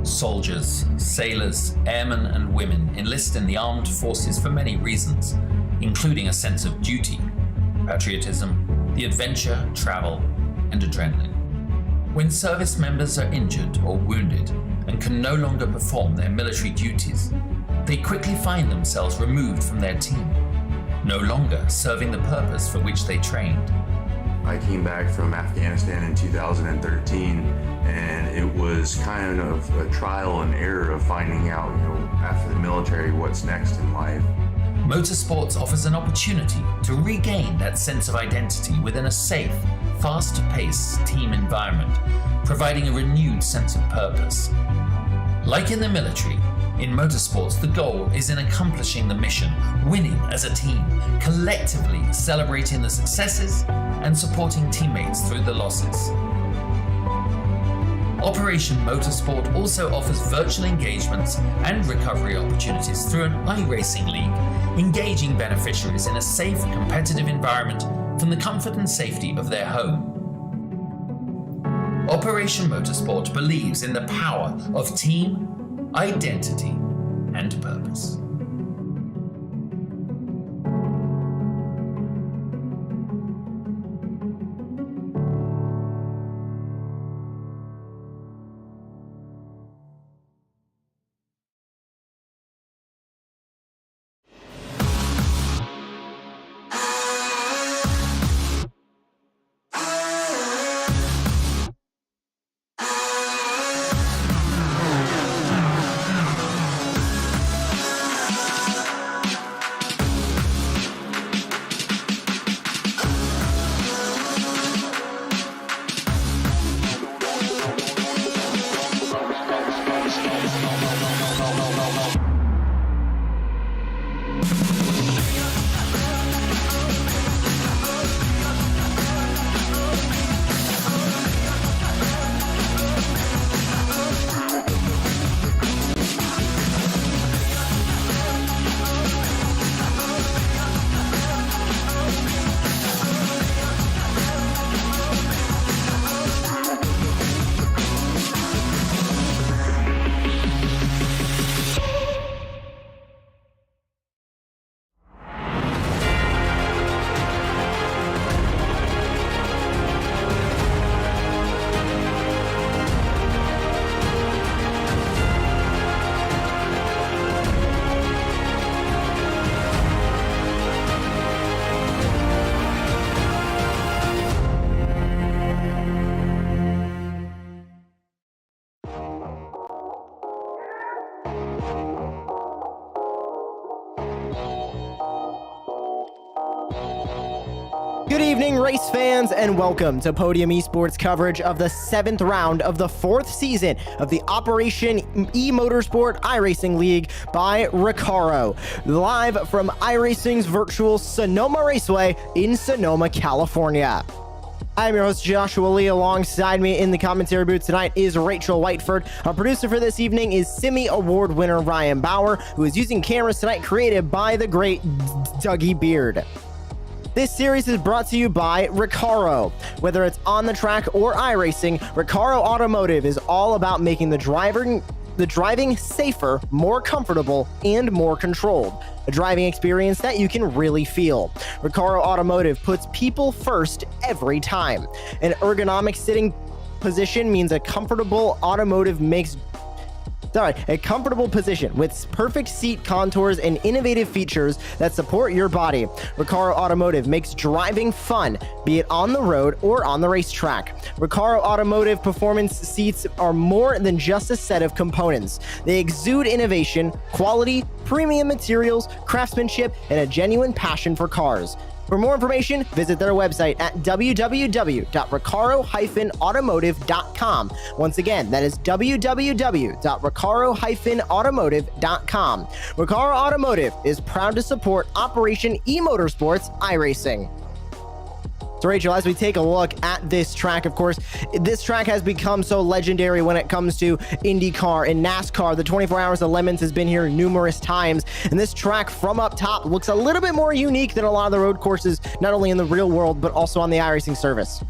Soldiers, sailors, airmen, and women enlist in the armed forces for many reasons, including a sense of duty, patriotism, the adventure, travel, and adrenaline. When service members are injured or wounded and can no longer perform their military duties, they quickly find themselves removed from their team, no longer serving the purpose for which they trained. I came back from Afghanistan in 2013, and it was kind of a trial and error of finding out, after the military, what's next in life. Motorsports offers an opportunity to regain that sense of identity within a safe, fast-paced team environment, providing a renewed sense of purpose. Like in the military, in motorsports, the goal is in accomplishing the mission, winning as a team, collectively celebrating the successes and supporting teammates through the losses. Operation Motorsport also offers virtual engagements and recovery opportunities through an iRacing league, engaging beneficiaries in a safe, competitive environment from the comfort and safety of their home. Operation Motorsport believes in the power of team, identity, and purpose. Good evening, race fans, and welcome to Podium Esports coverage of the 7th round of the 4th season of the Operation eMotorsport iRacing League by RECARO, live from iRacing's virtual Sonoma Raceway in Sonoma, California. I'm your host, Joshua Lee. Alongside me in the commentary booth tonight is Rachel Whiteford. Our producer for this evening is Simmy Award winner Ryan Bauer, who is using cameras tonight created by the great Dougie Beard. This series is brought to you by RECARO. Whether it's on the track or iRacing, RECARO Automotive is all about making the driving safer, more comfortable, and more controlled. A driving experience that you can really feel. RECARO Automotive puts people first every time. An ergonomic sitting position means a comfortable position with perfect seat contours and innovative features that support your body. RECARO Automotive makes driving fun, be it on the road or on the racetrack. RECARO Automotive performance seats are more than just a set of components. They exude innovation, quality, premium materials, craftsmanship, and a genuine passion for cars. For more information, visit their website at www.recaro-automotive.com. Once again, that is www.recaro-automotive.com. RECARO Automotive is proud to support Operation eMotorsports iRacing. So Rachel, as we take a look at this track, of course, this track has become so legendary when it comes to IndyCar and NASCAR. The 24 Hours of Lemons has been here numerous times, and this track from up top looks a little bit more unique than a lot of the road courses, not only in the real world, but also on the iRacing service.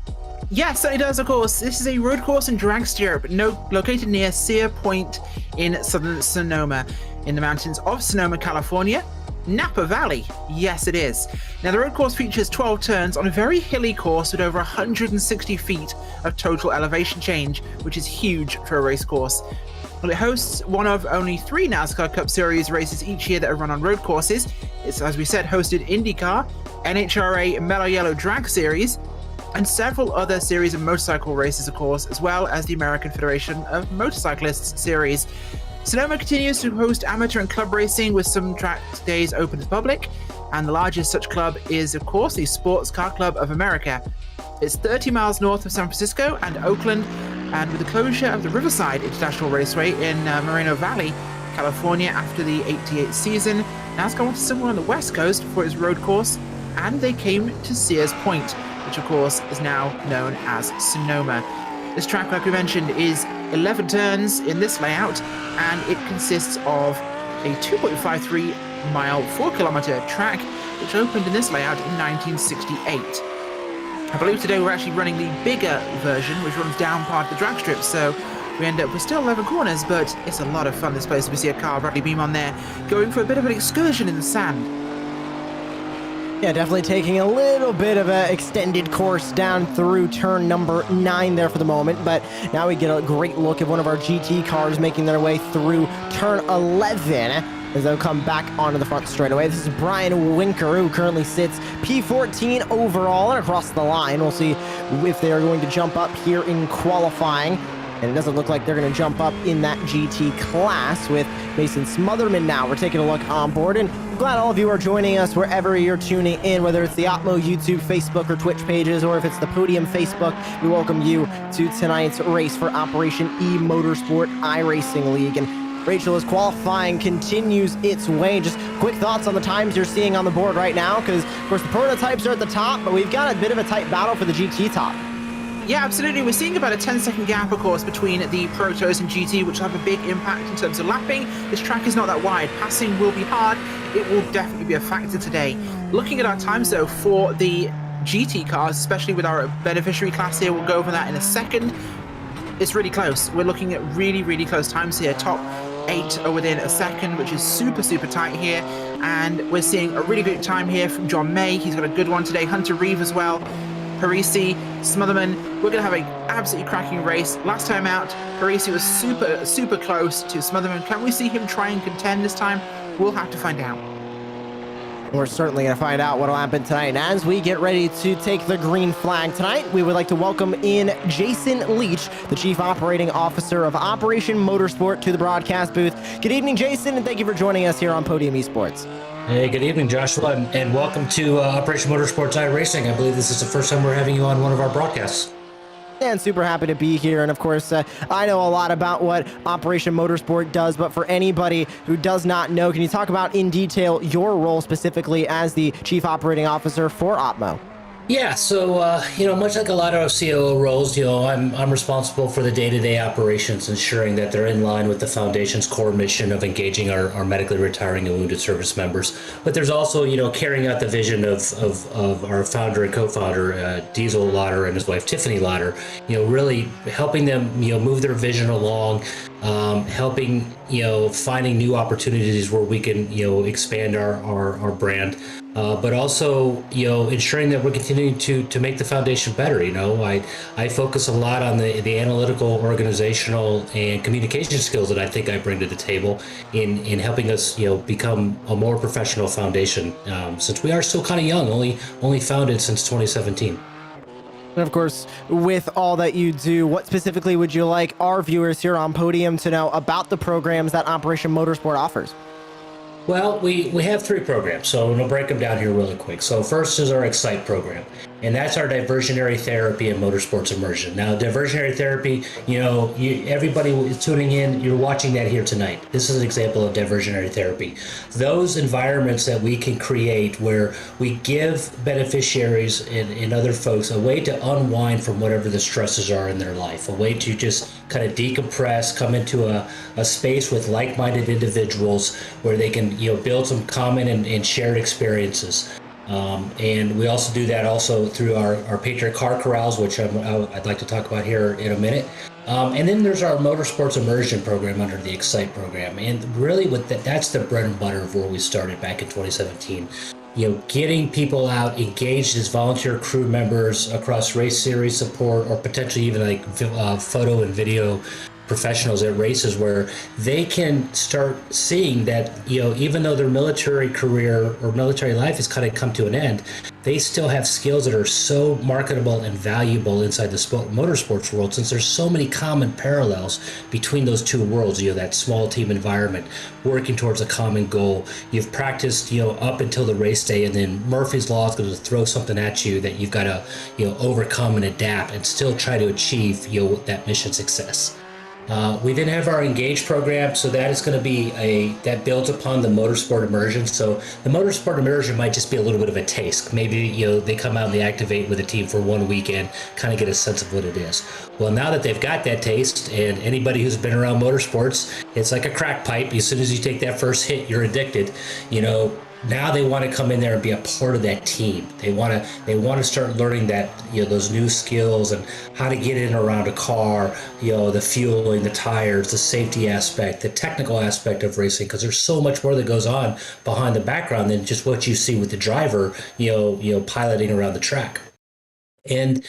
Yeah, certainly does, of course. This is a road course in Dragster, located near Sear Point in southern Sonoma, in the mountains of Sonoma, California. Napa Valley, yes it is. Now the road course features 12 turns on a very hilly course with over 160 feet of total elevation change, which is huge for a race course. Well, it hosts one of only 3 NASCAR Cup Series races each year that are run on road courses. It's, as we said, hosted IndyCar, NHRA Mellow Yellow Drag Series, and several other series of motorcycle races, of course, as well as the American Federation of Motorcyclists Series. Sonoma continues to host amateur and club racing with some track days open to the public, and the largest such club is, of course, the Sports Car Club of America. It's 30 miles north of San Francisco and Oakland, and with the closure of the Riverside International Raceway in Moreno Valley, California after the 88 season, NASCAR went to somewhere on the West Coast for its road course, and they came to Sears Point, which of course is now known as Sonoma. This track, like we mentioned, is 11 turns in this layout, and it consists of a 2.53 mile, 4 kilometer track, which opened in this layout in 1968. I believe today we're actually running the bigger version, which runs down part of the drag strip, so we end up with still 11 corners, but it's a lot of fun, this place. We see a car, Bradley Beam on there, going for a bit of an excursion in the sand. Yeah, definitely taking a little bit of an extended course down through turn number 9 there for the moment, but now we get a great look at one of our GT cars making their way through turn 11 as they'll come back onto the front straightaway. This is Brian Winker, who currently sits P14 overall and across the line. We'll see if they are going to jump up here in qualifying. And it doesn't look like they're going to jump up in that GT class with Mason Smotherman now. We're taking a look on board, and I'm glad all of you are joining us wherever you're tuning in, whether it's the Opmo YouTube, Facebook, or Twitch pages, or if it's the Podium Facebook. We welcome you to tonight's race for Operation E Motorsport iRacing League. And Rachel, as qualifying continues its way, just quick thoughts on the times you're seeing on the board right now, because, of course, the prototypes are at the top, but we've got a bit of a tight battle for the GT top. Yeah, absolutely. We're seeing about a 10-second gap, of course, between the Protos and GT, which will have a big impact in terms of lapping. This track is not that wide. Passing will be hard. It will definitely be a factor today. Looking at our times, though, for the GT cars, especially with our beneficiary class here, we'll go over that in a second. It's really close. We're looking at really, really close times here. Top 8 are within a second, which is super, super tight here. And we're seeing a really good time here from John May. He's got a good one today. Hunter Reeve as well. Parisi, Smotherman, we're going to have an absolutely cracking race. Last time out, Parisi was super, super close to Smotherman. Can we see him try and contend this time? We'll have to find out. We're certainly going to find out what will happen tonight. And as we get ready to take the green flag tonight, we would like to welcome in Jason Leach, the Chief Operating Officer of Operation Motorsport, to the broadcast booth. Good evening, Jason, and thank you for joining us here on Podium Esports. Hey, good evening, Joshua, and welcome to Operation Motorsports iRacing. I believe this is the first time we're having you on one of our broadcasts. And super happy to be here. And of course, I know a lot about what Operation Motorsport does, but for anybody who does not know, can you talk about in detail your role specifically as the Chief Operating Officer for Opmo? Yeah, so, much like a lot of COO roles, I'm responsible for the day-to-day operations, ensuring that they're in line with the Foundation's core mission of engaging our medically retiring and wounded service members. But there's also, carrying out the vision of our founder and co-founder, Diesel Lauder, and his wife, Tiffany Lauder, really helping them, move their vision along, helping, finding new opportunities where we can, expand our brand. But also, ensuring that we're continuing to make the foundation better. I focus a lot on the analytical, organizational, and communication skills that I think I bring to the table in helping us, become a more professional foundation. Since we are still kind of young, only founded since 2017. And of course, with all that you do, what specifically would you like our viewers here on Podium to know about the programs that Operation Motorsport offers? Well, we have 3 programs, so we'll break them down here really quick. So first is our Excite program, and that's our diversionary therapy and motorsports immersion. Now, diversionary therapy, everybody is tuning in, you're watching that here tonight. This is an example of diversionary therapy. Those environments that we can create where we give beneficiaries and other folks a way to unwind from whatever the stresses are in their life, a way to just kind of decompress, come into a space with like-minded individuals where they can build some common and shared experiences. And we also do that also through our Patriot Car Corrals, which I'd like to talk about here in a minute. And then there's our Motorsports Immersion program under the Excite program. And really that's the bread and butter of where we started back in 2017. Getting people out engaged as volunteer crew members across race series support, or potentially even like photo and video professionals at races, where they can start seeing that, even though their military career or military life has kind of come to an end, they still have skills that are so marketable and valuable inside the motorsports world, since there's so many common parallels between those two worlds. That small team environment, working towards a common goal. You've practiced, up until the race day, and then Murphy's Law is going to throw something at you that you've got to, overcome and adapt and still try to achieve, that mission success. We then have our Engage program, so that is going to be that builds upon the Motorsport Immersion. So the Motorsport Immersion might just be a little bit of a taste. Maybe, they come out and they activate with a team for one weekend, kind of get a sense of what it is. Well, now that they've got that taste, and anybody who's been around motorsports, it's like a crack pipe. As soon as you take that first hit, you're addicted. Now they want to come in there and be a part of that team. They want to start learning that, those new skills and how to get in and around a car, the fueling, the tires, the safety aspect, the technical aspect of racing, because there's so much more that goes on behind the background than just what you see with the driver, piloting around the track. And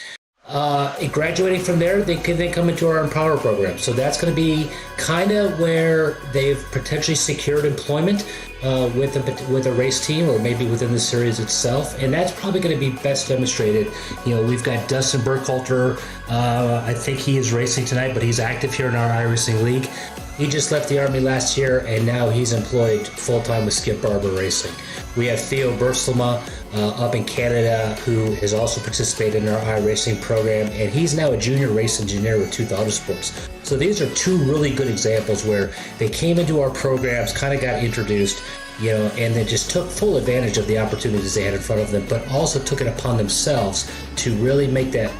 graduating from there, they come into our Empower program. So that's going to be kind of where they've potentially secured employment with a race team, or maybe within the series itself. And that's probably going to be best demonstrated. We've got Dustin Burkhalter. I think he is racing tonight, but he's active here in our iRacing League. He just left the Army last year, and now he's employed full-time with Skip Barber Racing. We have Theo Burslema up in Canada, who has also participated in our iRacing program, and he's now a junior race engineer with Tooth Autosports. So these are two really good examples where they came into our programs, kind of got introduced, and then just took full advantage of the opportunities they had in front of them, but also took it upon themselves to really make that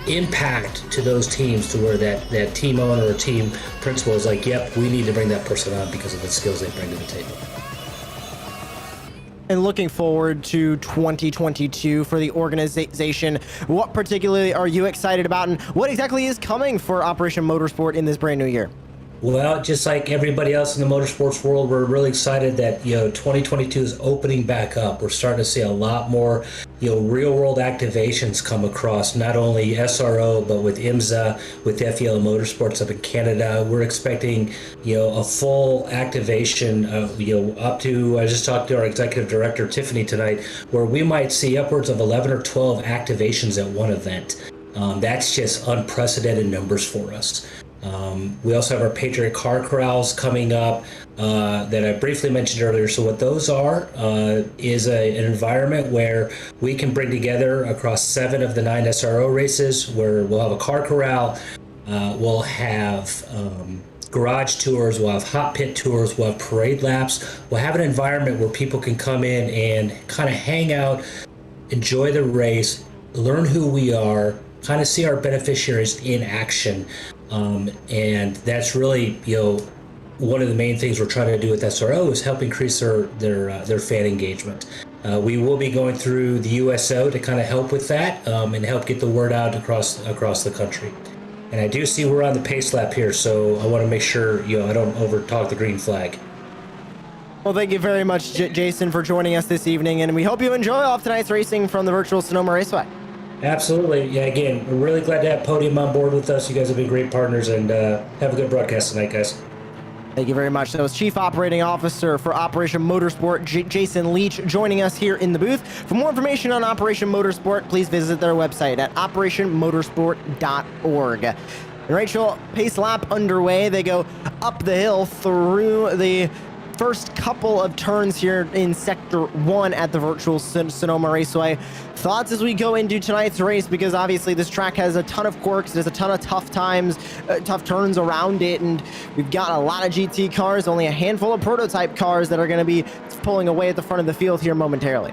impact to those teams, to where that team owner or team principal is like, yep, we need to bring that person on because of the skills they bring to the table. And looking forward to 2022 for the organization, what particularly are you excited about, and what exactly is coming for Operation Motorsport in this brand new year? Well, just like everybody else in the motorsports world, we're really excited that 2022 is opening back up. We're starting to see a lot more real world activations come across, not only SRO but with IMSA, with FEL Motorsports up in Canada. We're expecting a full activation of up to, I just talked to our executive director Tiffany tonight, where we might see upwards of 11 or 12 activations at one event. That's just unprecedented numbers for us. We also have our Patriot Car Corrals coming up that I briefly mentioned earlier. So what those are is an environment where we can bring together across 7 of the 9 SRO races, where we'll have a car corral, we'll have garage tours, we'll have hot pit tours, we'll have parade laps. We'll have an environment where people can come in and kind of hang out, enjoy the race, learn who we are, kind of see our beneficiaries in action. And that's really, one of the main things we're trying to do with SRO is help increase their fan engagement. We will be going through the USO to kind of help with that, and help get the word out across the country. And I do see we're on the pace lap here, so I want to make sure, I don't over talk the green flag. Well, thank you very much, Jason, for joining us this evening, and we hope you enjoy off tonight's racing from the virtual Sonoma Raceway. Absolutely. Yeah, again, we're really glad to have Podium on board with us. You guys have been great partners, and have a good broadcast tonight, guys. Thank you very much. That was Chief Operating Officer for Operation Motorsport, Jason Leach, joining us here in the booth. For more information on Operation Motorsport, please visit their website at operationmotorsport.org. And Rachel, pace lap underway. They go up the hill through the first couple of turns here in Sector 1 at the virtual Sonoma Raceway. Thoughts as we go into tonight's race, because obviously this track has a ton of quirks, there's a ton of tough turns around it, and we've got a lot of GT cars, only a handful of prototype cars that are going to be pulling away at the front of the field here momentarily.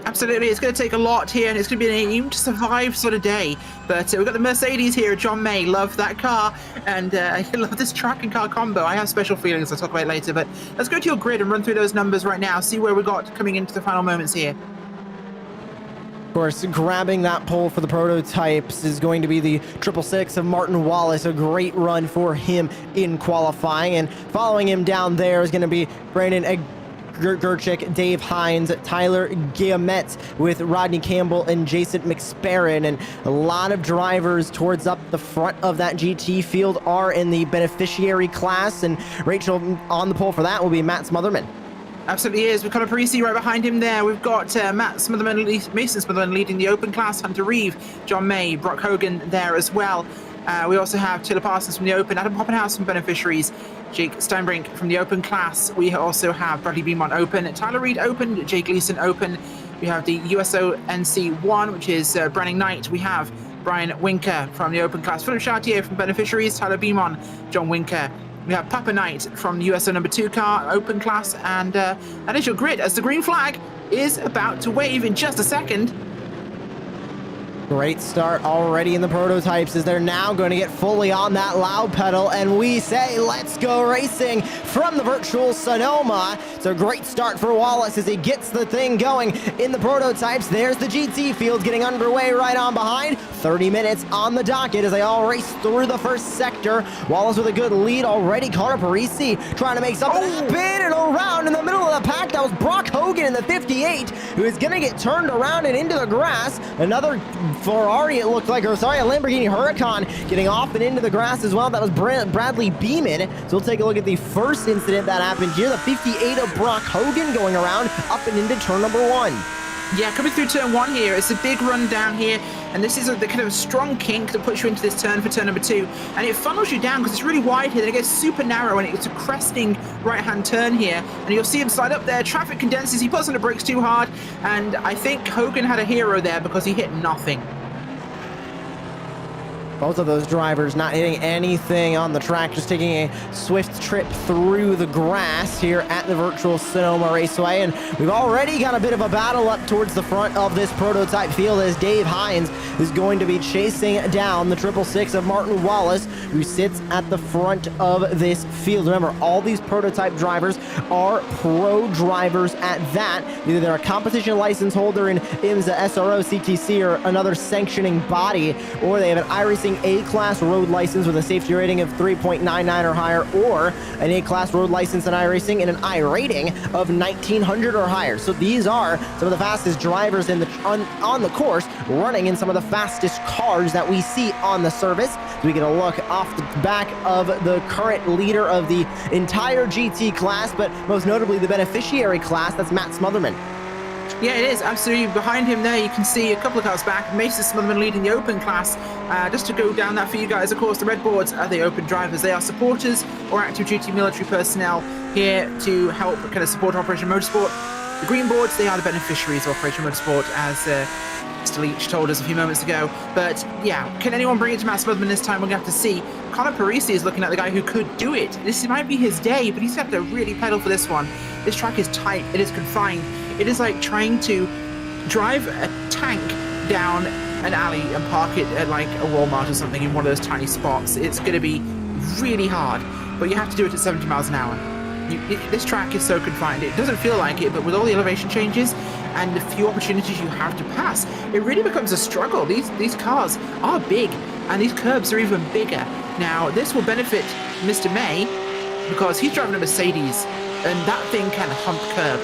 Absolutely, it's going to take a lot here, and it's going to be an aim to survive sort of day. But we've got the Mercedes here, John May. Love that car, and I love this track and car combo. I have special feelings I'll talk about it later, but let's go to your grid and run through those numbers right now, see where we got coming into the final moments here. Of course, grabbing that pole for the prototypes is going to be the 666 of Martin Wallace. A great run for him in qualifying. And following him down there is going to be Brandon Gerchik, Dave Hines, Tyler Guillemette with Rodney Campbell and Jason McSparron. And a lot of drivers towards up the front of that GT field are in the beneficiary class. And Rachel on the pole for that will be Matt Smotherman. Absolutely is. We've got a Parisi right behind him there. We've got Mason Smotherman leading the open class, Hunter Reeve, John May, Brock Hogan there as well. We also have Taylor Parsons from the open, Adam Poppenhaus from beneficiaries, Jake Steinbrink from the open class. We also have Bradley Beamont open, Tyler Reed open, Jake Gleason open. We have the USO NC1, which is Branning Knight. We have Brian Winker from the open class, Philip Chartier from beneficiaries, Tyler Beamont, John Winker. We have Papa Knight from the USO number 2 car, open class, and that is your grid as the green flag is about to wave in just a second. Great start already in the prototypes as they're now going to get fully on that loud pedal, and we say let's go racing from the virtual Sonoma. It's a great start for Wallace as he gets the thing going in the prototypes. There's the GT field getting underway right on behind. 30 minutes on the docket as they all race through the first sector. Wallace with a good lead already. Connor Parisi trying to make something happen, and around in the middle of the pack that was Brock Hogan in the 58 who is going to get turned around and into the grass. Another Ferrari, it looked like, or sorry, a Lamborghini Huracan getting off and into the grass as well. That was Bradley Beeman. So we'll take a look at the first incident that happened here. The 58 of Brock Hogan going around up and into turn number 1. Yeah, coming through turn 1 here, it's a big run down here, and this is the kind of a strong kink that puts you into this turn for turn number 2, and it funnels you down because it's really wide here, then it gets super narrow, and it's a cresting right-hand turn here, and you'll see him slide up there, traffic condenses, he puts on the brakes too hard, and I think Hogan had a hero there because he hit nothing. Both of those drivers not hitting anything on the track, just taking a swift trip through the grass here at the virtual Sonoma Raceway. And we've already got a bit of a battle up towards the front of this prototype field as Dave Hines is going to be chasing down the 666 of Martin Wallace, who sits at the front of this field. Remember, all these prototype drivers are pro drivers at that. Either they're a competition license holder in IMSA, SRO, CTC, or another sanctioning body, or they have an iRacing A-Class road license with a safety rating of 3.99 or higher, or an A-Class road license in iRacing and an I-rating of 1900 or higher. So these are some of the fastest drivers in the on the course, running in some of the fastest cars that we see on the service. So we get a look off the back of the current leader of the entire GT class, but most notably the beneficiary class. That's Matt Smotherman. Yeah, it is, absolutely. Behind him there, you can see a couple of cars back. Mason Smotherman leading the open class. Just to go down that for you guys, of course, the red boards are the open drivers. They are supporters or active duty military personnel here to help kind of support Operation Motorsport. The green boards, they are the beneficiaries of Operation Motorsport, as Mr. Leach told us a few moments ago. But yeah, can anyone bring it to Matt Smotherman this time? We're going to have to see. Connor Parisi is looking at the guy who could do it. This might be his day, but he's got to really pedal for this one. This track is tight. It is confined. It is like trying to drive a tank down an alley and park it at like a Walmart or something in one of those tiny spots. It's going to be really hard, but you have to do it at 70 miles an hour. This track is so confined. It doesn't feel like it, but with all the elevation changes and the few opportunities you have to pass, it really becomes a struggle. These cars are big, and these curbs are even bigger. Now, this will benefit Mr. May because he's driving a Mercedes, and that thing can hump curb.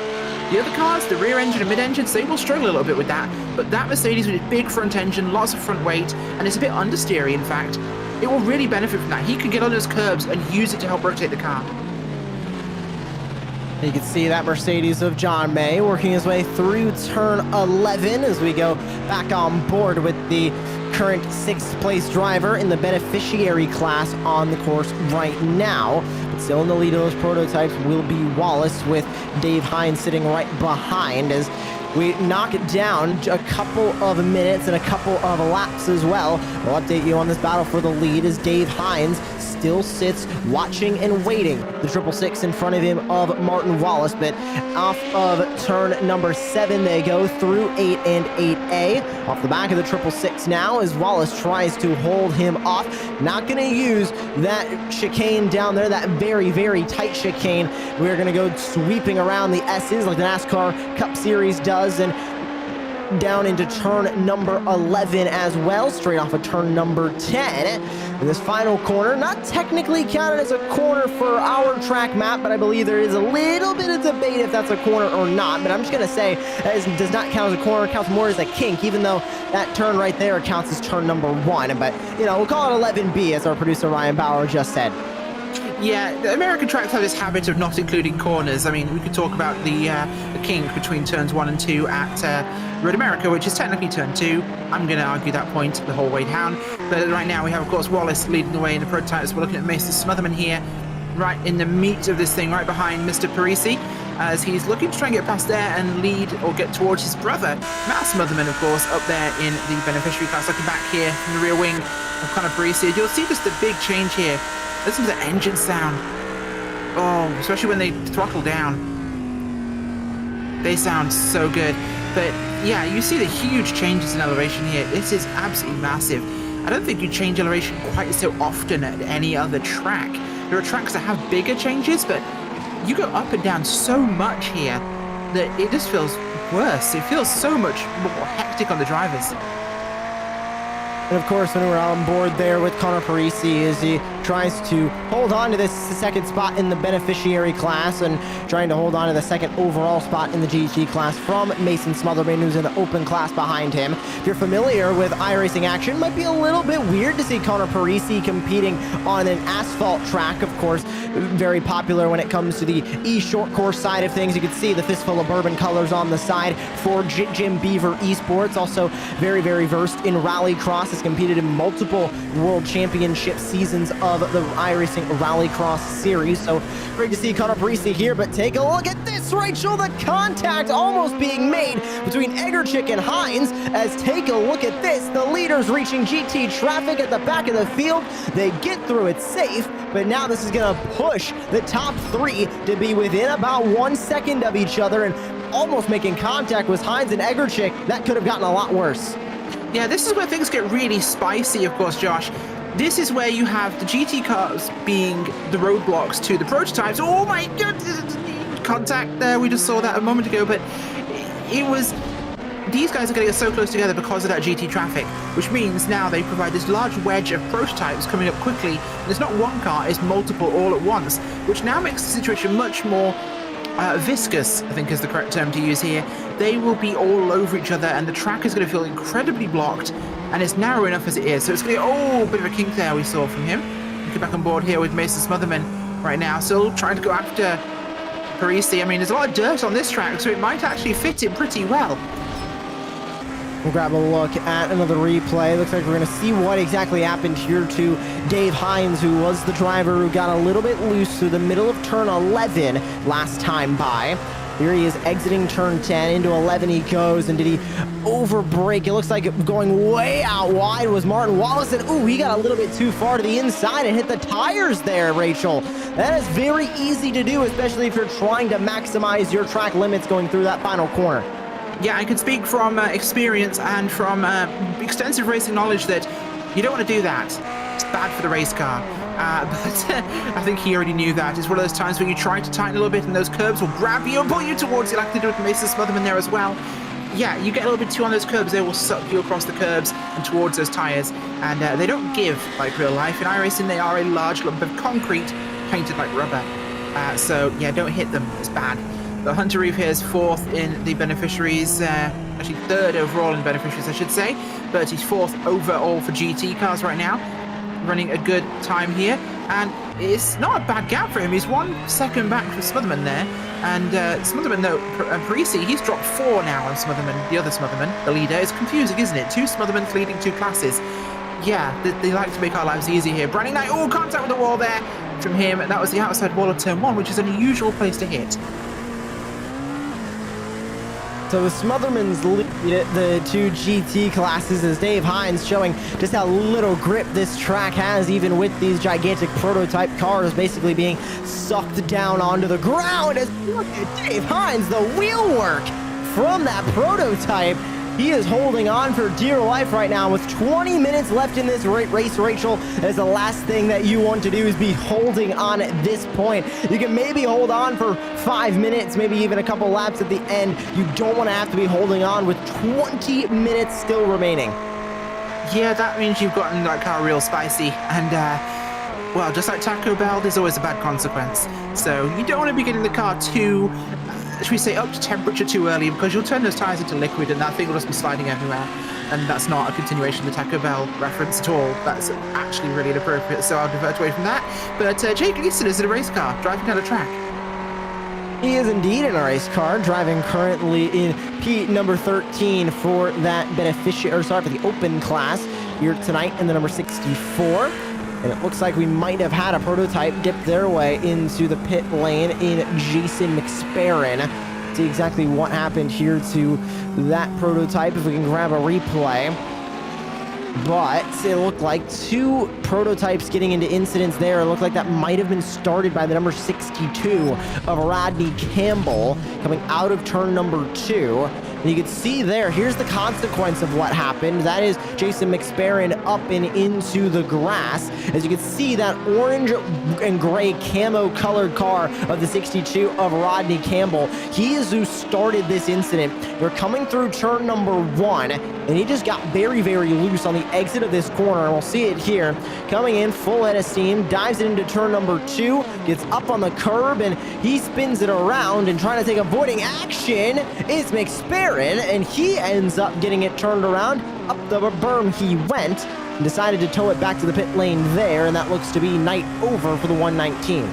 The other cars, the rear engine and mid engines, they will struggle a little bit with that, but that Mercedes with its big front engine, lots of front weight, and it's a bit understeery, in fact, it will really benefit from that. He can get on those curbs and use it to help rotate the car. You can see that Mercedes of John May working his way through turn 11 as we go back on board with the current 6th place driver in the beneficiary class on the course right now. But still in the lead of those prototypes will be Wallace, with Dave Hines sitting right behind as we knock it down a couple of minutes and a couple of laps as well. We'll update you on this battle for the lead as Dave Hines still sits watching and waiting. The 666 in front of him of Martin Wallace, but off of turn number 7 they go through 8 and 8A. Off the back of the 666 now as Wallace tries to hold him off. Not going to use that chicane down there, that very, very tight chicane. We're going to go sweeping around the S's like the NASCAR Cup Series does, and down into turn number 11 as well, straight off of turn number 10. In this final corner, not technically counted as a corner for our track map, but I believe there is a little bit of debate if that's a corner or not, but I'm just going to say it does not count as a corner, it counts more as a kink, even though that turn right there counts as turn number 1. But, you know, we'll call it 11B, as our producer Ryan Bauer just said. Yeah, the American tracks have this habit of not including corners. I mean, we could talk about the kink between turns 1 and 2 at Road America, which is technically turn 2. I'm going to argue that point the whole way down. But right now we have, of course, Wallace leading the way in the prototypes. We're looking at Mason Smotherman here, right in the meat of this thing, right behind Mr. Parisi, as he's looking to try and get past there and lead or get towards his brother, Matt Smotherman, of course, up there in the beneficiary class. Looking back here from the rear wing of Connor Parisi, you'll see just a big change here. Listen to the engine sound. Oh, especially when they throttle down. They sound so good. But yeah, you see the huge changes in elevation here. This is absolutely massive. I don't think you change elevation quite so often at any other track. There are tracks that have bigger changes, but you go up and down so much here that it just feels worse. It feels so much more hectic on the drivers. And of course, when we're on board there with Connor Parisi as he tries to hold on to this second spot in the beneficiary class and trying to hold on to the second overall spot in the GT class from Mason Smotherman, who's in the open class behind him. If you're familiar with iRacing action, it might be a little bit weird to see Connor Parisi competing on an asphalt track. Of course, very popular when it comes to the short course side of things. You can see the fistful of bourbon colors on the side for Jim Beaver Esports. Also very, very versed in rallycross. Has competed in multiple world championship seasons of the iRacing Rallycross series. So great to see Connor Parisi here, but take a look at this, Rachel. The contact almost being made between Egerchik and Hines, as take a look at this. The leaders reaching GT traffic at the back of the field. They get through it safe, but now this is going to push the top 3 to be within about 1 second of each other, and almost making contact with Hines and Egerchik. That could have gotten a lot worse. Yeah, this is where things get really spicy, of course, Josh. This is where you have the GT cars being the roadblocks to the prototypes. Oh my goodness! Contact there, we just saw that a moment ago, but it was... These guys are going to get so close together because of that GT traffic, which means now they provide this large wedge of prototypes coming up quickly. And it's not one car, it's multiple all at once, which now makes the situation much more viscous, I think is the correct term to use here. They will be all over each other, and the track is going to feel incredibly blocked, and it's narrow enough as it is. So it's going to be, oh, a bit of a kink there we saw from him. Get back on board here with Mason Smotherman right now, still trying to go after Parisi. I mean, there's a lot of dirt on this track, so it might actually fit it pretty well. We'll grab a look at another replay. Looks like we're going to see what exactly happened here to Dave Hines, who was the driver who got a little bit loose through the middle of turn 11 last time by. Here he is exiting turn 10, into 11 he goes, and did he overbrake? It looks like going way out wide was Martin Wallace, and ooh, he got a little bit too far to the inside and hit the tires there, Rachel. That is very easy to do, especially if you're trying to maximize your track limits going through that final corner. Yeah, I can speak from experience and from extensive racing knowledge that you don't want to do that. It's bad for the race car. But I think he already knew that. It's one of those times where you try to tighten a little bit and those curbs will grab you and pull you towards you, like they do with Mason Smotherman there as well. Yeah, you get a little bit too on those curbs, they will suck you across the curbs and towards those tires. And they don't give like real life. In iRacing, they are a large lump of concrete painted like rubber. So yeah, don't hit them. It's bad. The Hunter Reeve here is 4th in the beneficiaries, actually 3rd overall in beneficiaries, I should say, but he's 4th overall for GT cars right now, running a good time here, and it's not a bad gap for him. He's 1 second back from Smotherman there, and Smotherman, though, Parisi, he's dropped 4 now on Smotherman, the other Smotherman, the leader. It's confusing, isn't it? 2 Smothermans leading 2 classes. Yeah, they like to make our lives easy here. Brandon Knight, oh, contact with the wall there from him, and that was the outside wall of turn 1, which is an unusual place to hit. So the Smothermans lead the two GT classes as Dave Hines showing just how little grip this track has, even with these gigantic prototype cars basically being sucked down onto the ground. As look at Dave Hines, the wheel work from that prototype. He is holding on for dear life right now with 20 minutes left in this race, Rachel, as the last thing that you want to do is be holding on at this point. You can maybe hold on for 5 minutes, maybe even a couple laps at the end. You don't want to have to be holding on with 20 minutes still remaining. Yeah, that means you've gotten that car real spicy. And, well, just like Taco Bell, there's always a bad consequence. So you don't want to be getting the car too, should we say, up to temperature too early, because you'll turn those tires into liquid and that thing will just be sliding everywhere. And that's not a continuation of the Taco Bell reference at all. That's actually really inappropriate, so I'll divert away from that. But Jake Gleason is in a race car, driving down a track. He is indeed in a race car, driving currently in P number 13 for that for the open class here tonight in the number 64. And it looks like we might have had a prototype dip their way into the pit lane in Jason McSparron. See exactly what happened here to that prototype if we can grab a replay. But it looked like two prototypes getting into incidents there. It looked like that might have been started by the number 62 of Rodney Campbell coming out of turn number 2. And you can see there, here's the consequence of what happened. That is Jason McSparron up and into the grass. As you can see, that orange and gray camo colored car of the 62 of Rodney Campbell. He is who started this incident. They're coming through turn number 1, and he just got very, very loose on the exit of this corner. And we'll see it here. Coming in full head of steam, dives it into turn number 2, gets up on the curb, and he spins it around and trying to take avoiding action is McSparron. And he ends up getting it turned around. Up the berm he went and decided to tow it back to the pit lane there, and that looks to be night over for the 119.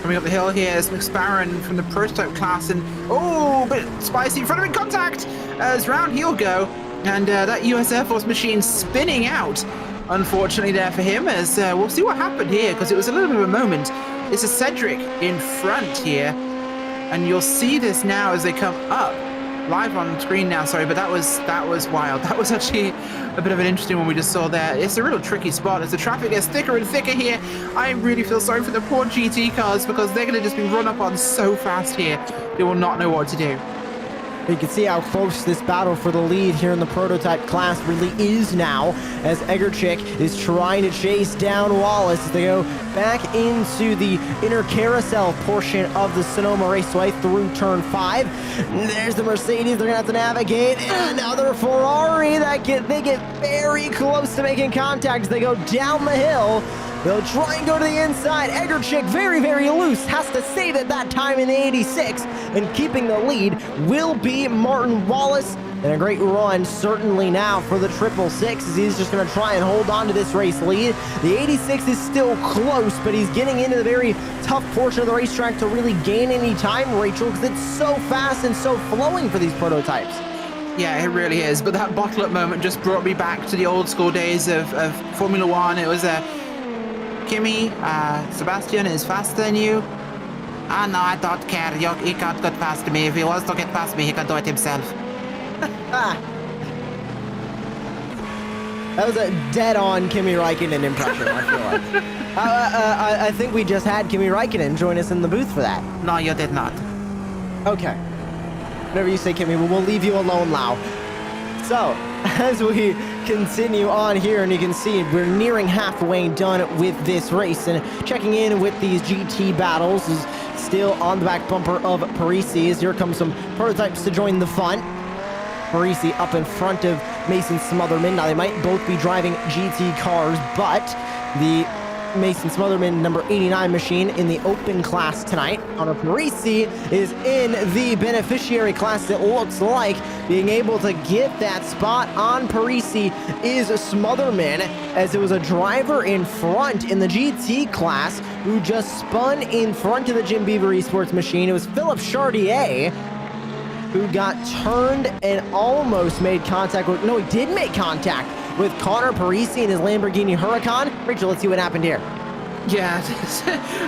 Coming up the hill here is McSparron from the prototype class, and oh, bit spicy in front of him, contact as round he'll go, and that US Air Force machine spinning out. Unfortunately there for him, as we'll see what happened here, because it was a little bit of a moment. This is Cedric in front here, and you'll see this now as they come up live on screen now. Sorry, but that was wild. That was actually a bit of an interesting one we just saw there. It's a real tricky spot as the traffic gets thicker and thicker here. I really feel sorry for the poor GT cars because they're going to just be run up on so fast here. They will not know what to do. You can see how close this battle for the lead here in the prototype class really is now, as Egerchik is trying to chase down Wallace as they go back into the inner carousel portion of the Sonoma Raceway through turn 5. There's the Mercedes they're gonna have to navigate, and another Ferrari they get very close to making contact as they go down the hill. They'll try and go to the inside. Egerchik, very, very loose, has to save it that time in the 86. And keeping the lead will be Martin Wallace. And a great run, certainly now, for the 666, as he's just going to try and hold on to this race lead. The 86 is still close, but he's getting into the very tough portion of the racetrack to really gain any time, Rachel, because it's so fast and so flowing for these prototypes. Yeah, it really is. But that bottle-up moment just brought me back to the old school days of Formula One. It was Kimi, Sebastian is faster than you. Ah, no, I don't care. He can't get past me. If he wants to get past me, he can do it himself. That was a dead-on Kimi Räikkönen impression, I feel like. I think we just had Kimi Räikkönen join us in the booth for that. No, you did not. Okay. Whatever you say, Kimi, we'll leave you alone now. So, as we continue on here, and you can see we're nearing halfway done with this race, and checking in with these GT battles is still on the back bumper of Parisi, as here comes some prototypes to join the fun. Parisi up in front of Mason Smotherman. Now they might both be driving GT cars, but the Mason Smotherman number 89 machine in the open class tonight. Connor Parisi is in the beneficiary class. It looks like being able to get that spot on Parisi is Smotherman, as it was a driver in front in the GT class who just spun in front of the Jim Beaver Esports machine. It was Philip Chartier who got turned and almost made contact with, no, he did make contact with Connor Parisi in his Lamborghini Huracan. Rachel, let's see what happened here. Yeah,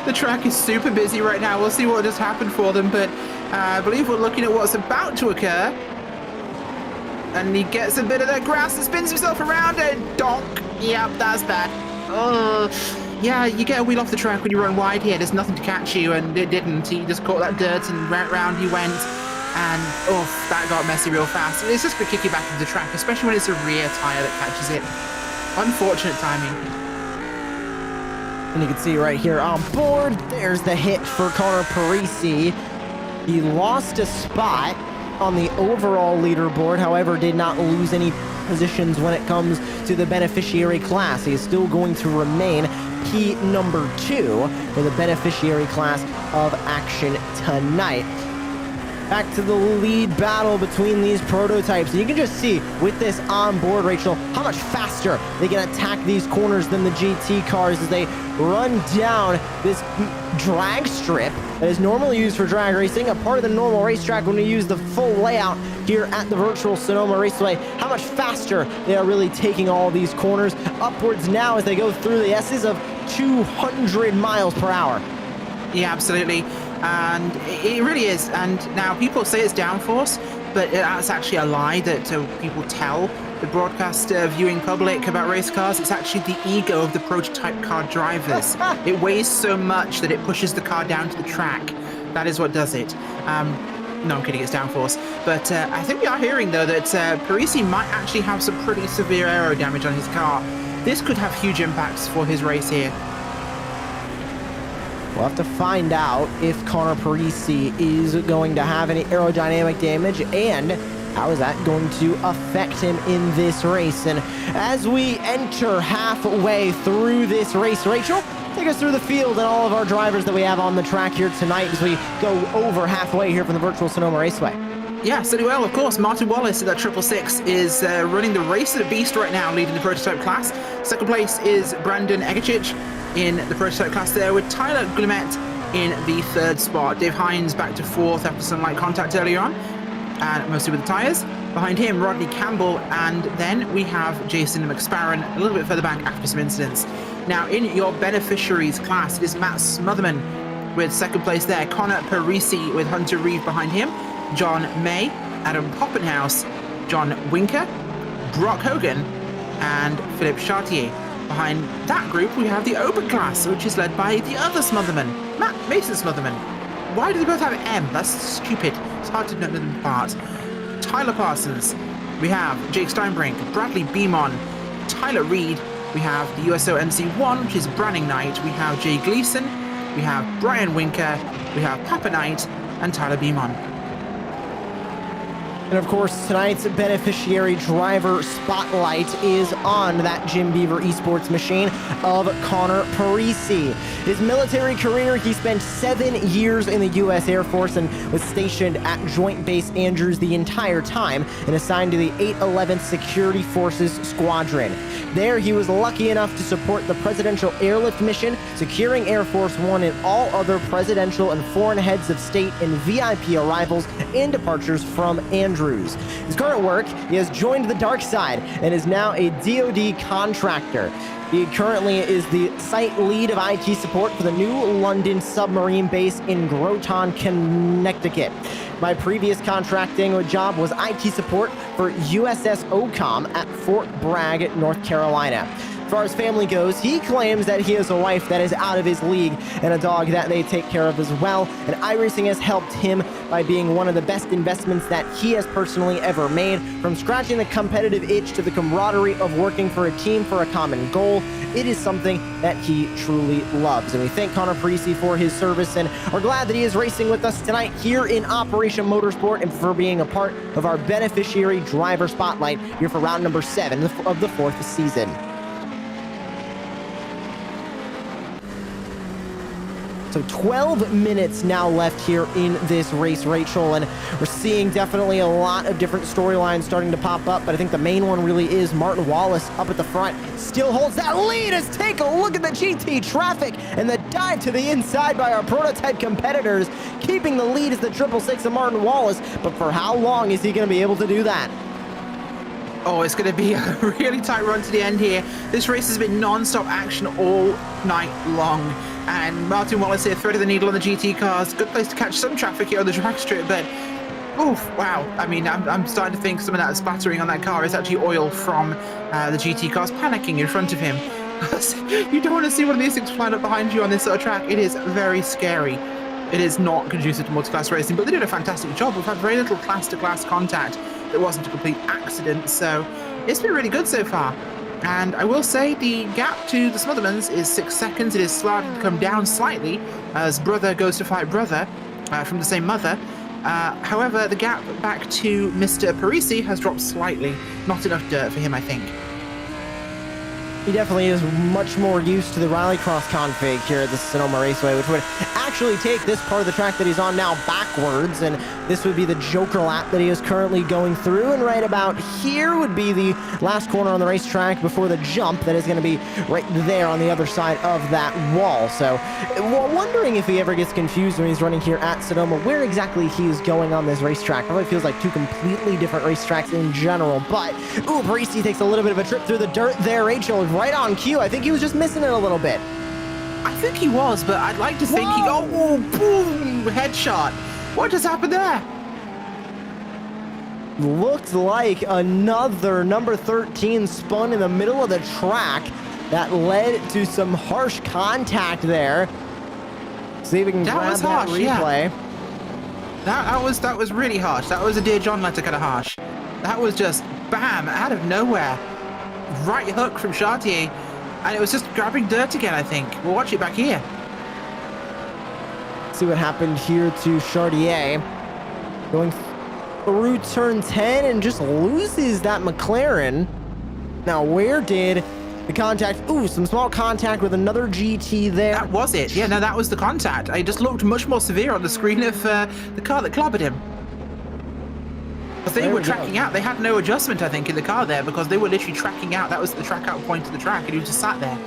the track is super busy right now. We'll see what just happened for them, but I believe we're looking at what's about to occur. And he gets a bit of that grass and spins himself around and donk. Yep, that's bad. Yeah, you get a wheel off the track when you run wide here. There's nothing to catch you, and it didn't. He just caught that dirt and round he went. And, that got messy real fast. It's just going to kick you back into the track, especially when it's a rear tyre that catches it. Unfortunate timing. And you can see right here on board, there's the hit for Connor Parisi. He lost a spot on the overall leaderboard, however, did not lose any positions when it comes to the beneficiary class. He is still going to remain P number 2 for the beneficiary class of action tonight. Back to the lead battle between these prototypes. And you can just see with this on board, Rachel, how much faster they can attack these corners than the GT cars as they run down this drag strip that is normally used for drag racing, a part of the normal racetrack when we use the full layout here at the virtual Sonoma Raceway. How much faster they are really taking all these corners upwards now as they go through the S's of 200 miles per hour. Yeah, absolutely. And it really is. And now people say it's downforce, but that's actually a lie that people tell the broadcast viewing public about race cars. It's actually the ego of the prototype car drivers. It weighs so much that it pushes the car down to the track. That is what does it. No, I'm kidding, it's downforce. But I think we are hearing, though, that Parisi might actually have some pretty severe aero damage on his car. This could have huge impacts for his race here. We'll have to find out if Connor Parisi is going to have any aerodynamic damage and how is that going to affect him in this race. And as we enter halfway through this race, Rachel, take us through the field and all of our drivers that we have on the track here tonight as we go over halfway here from the virtual Sonoma Raceway. Yeah, so well, of course, Martin Wallace at that 666 is running the race of the beast right now, leading the prototype class. Second place is Brandon Egachich in the prototype class there, with Tyler Glumet in the third spot. Dave Hines back to fourth after some light contact earlier on, and mostly with the tyres. Behind him, Rodney Campbell, and then we have Jason McSparron a little bit further back after some incidents. Now, in your beneficiaries class, it is Matt Smotherman with second place there, Connor Parisi with Hunter Reeve behind him, John May, Adam Poppenhaus, John Winker, Brock Hogan, and Philip Chartier. Behind that group, we have the open class, which is led by the other Smotherman, Matt Mason Smotherman. Why do they both have an M? That's stupid. It's hard to know them apart. Tyler Parsons. We have Jake Steinbrink, Bradley Beamon, Tyler Reed. We have the USO MC1, which is Branning Knight. We have Jay Gleason. We have Brian Winker. We have Papa Knight and Tyler Beamon. And of course, tonight's beneficiary driver spotlight is on that Jim Beaver Esports machine of Connor Parisi. His military career, he spent 7 years in the U.S. Air Force and was stationed at Joint Base Andrews the entire time and assigned to the 811th Security Forces Squadron. There, he was lucky enough to support the Presidential Airlift Mission, securing Air Force One and all other presidential and foreign heads of state and VIP arrivals and departures from Andrews. His current work, he has joined the dark side and is now a DoD contractor. He currently is the site lead of IT support for the new London submarine base in Groton, Connecticut. My previous contracting job was IT support for USS OCOM at Fort Bragg, North Carolina. As far as family goes, he claims that he has a wife that is out of his league and a dog that they take care of as well, and iRacing has helped him by being one of the best investments that he has personally ever made. From scratching the competitive itch to the camaraderie of working for a team for a common goal, it is something that he truly loves. And we thank Connor Parisi for his service and are glad that he is racing with us tonight here in Operation Motorsport and for being a part of our beneficiary driver spotlight here for round number 7 of the 4th season. So 12 minutes now left here in this race, Rachel, and we're seeing definitely a lot of different storylines starting to pop up, but I think the main one really is Martin Wallace up at the front. Still holds that lead as take a look at the GT traffic and the dive to the inside by our prototype competitors. Keeping the lead is the 666 of Martin Wallace, but for how long is he going to be able to do that? Oh, it's going to be a really tight run to the end here. This race has been non-stop action all night long. And Martin Wallace here threaded the needle on the GT cars. Good place to catch some traffic here on the drag strip, but oof, wow. I mean, I'm starting to think some of that splattering on that car is actually oil from the GT cars panicking in front of him. You don't want to see one of these things flying up behind you on this sort of track. It is very scary. It is not conducive to multi-class racing, but they did a fantastic job. We've had very little class-to-class contact. It wasn't a complete accident, so it's been really good so far. And I will say the gap to the Smothermans is 6 seconds. It is starting to come down slightly as brother goes to fight brother from the same mother. However, the gap back to Mr. Parisi has dropped slightly. Not enough dirt for him, I think. He definitely is much more used to the rallycross config here at the Sonoma Raceway, which would actually take this part of the track that he's on now backwards, and this would be the Joker lap that he is currently going through, and right about here would be the last corner on the racetrack before the jump that is going to be right there on the other side of that wall. So, wondering if he ever gets confused when he's running here at Sonoma, where exactly he is going on this racetrack. Probably feels like two completely different racetracks in general, but, ooh, Parisi takes a little bit of a trip through the dirt there. Rachel, right on cue. I think he was just missing it a little bit. I think he was, but I'd like to think Whoa. Oh, boom! Headshot. What just happened there? Looked like another number 13 spun in the middle of the track that led to some harsh contact there. See if we can grab that replay. Yeah. That was really harsh. That was a Dear John letter kind of harsh. That was just bam out of nowhere. Right hook from Chartier, and it was just grabbing dirt again, I think. We'll watch it back here. See what happened here to Chartier. Going through turn 10 and just loses that McLaren. Now, where did the contact... Ooh, some small contact with another GT there. That was it. Yeah, no, that was the contact. It just looked much more severe on the screen of the car that clobbered him. They were tracking out. They had no adjustment, I think, in the car there because they were literally tracking out. That was the track out point of the track, and he was just sat there.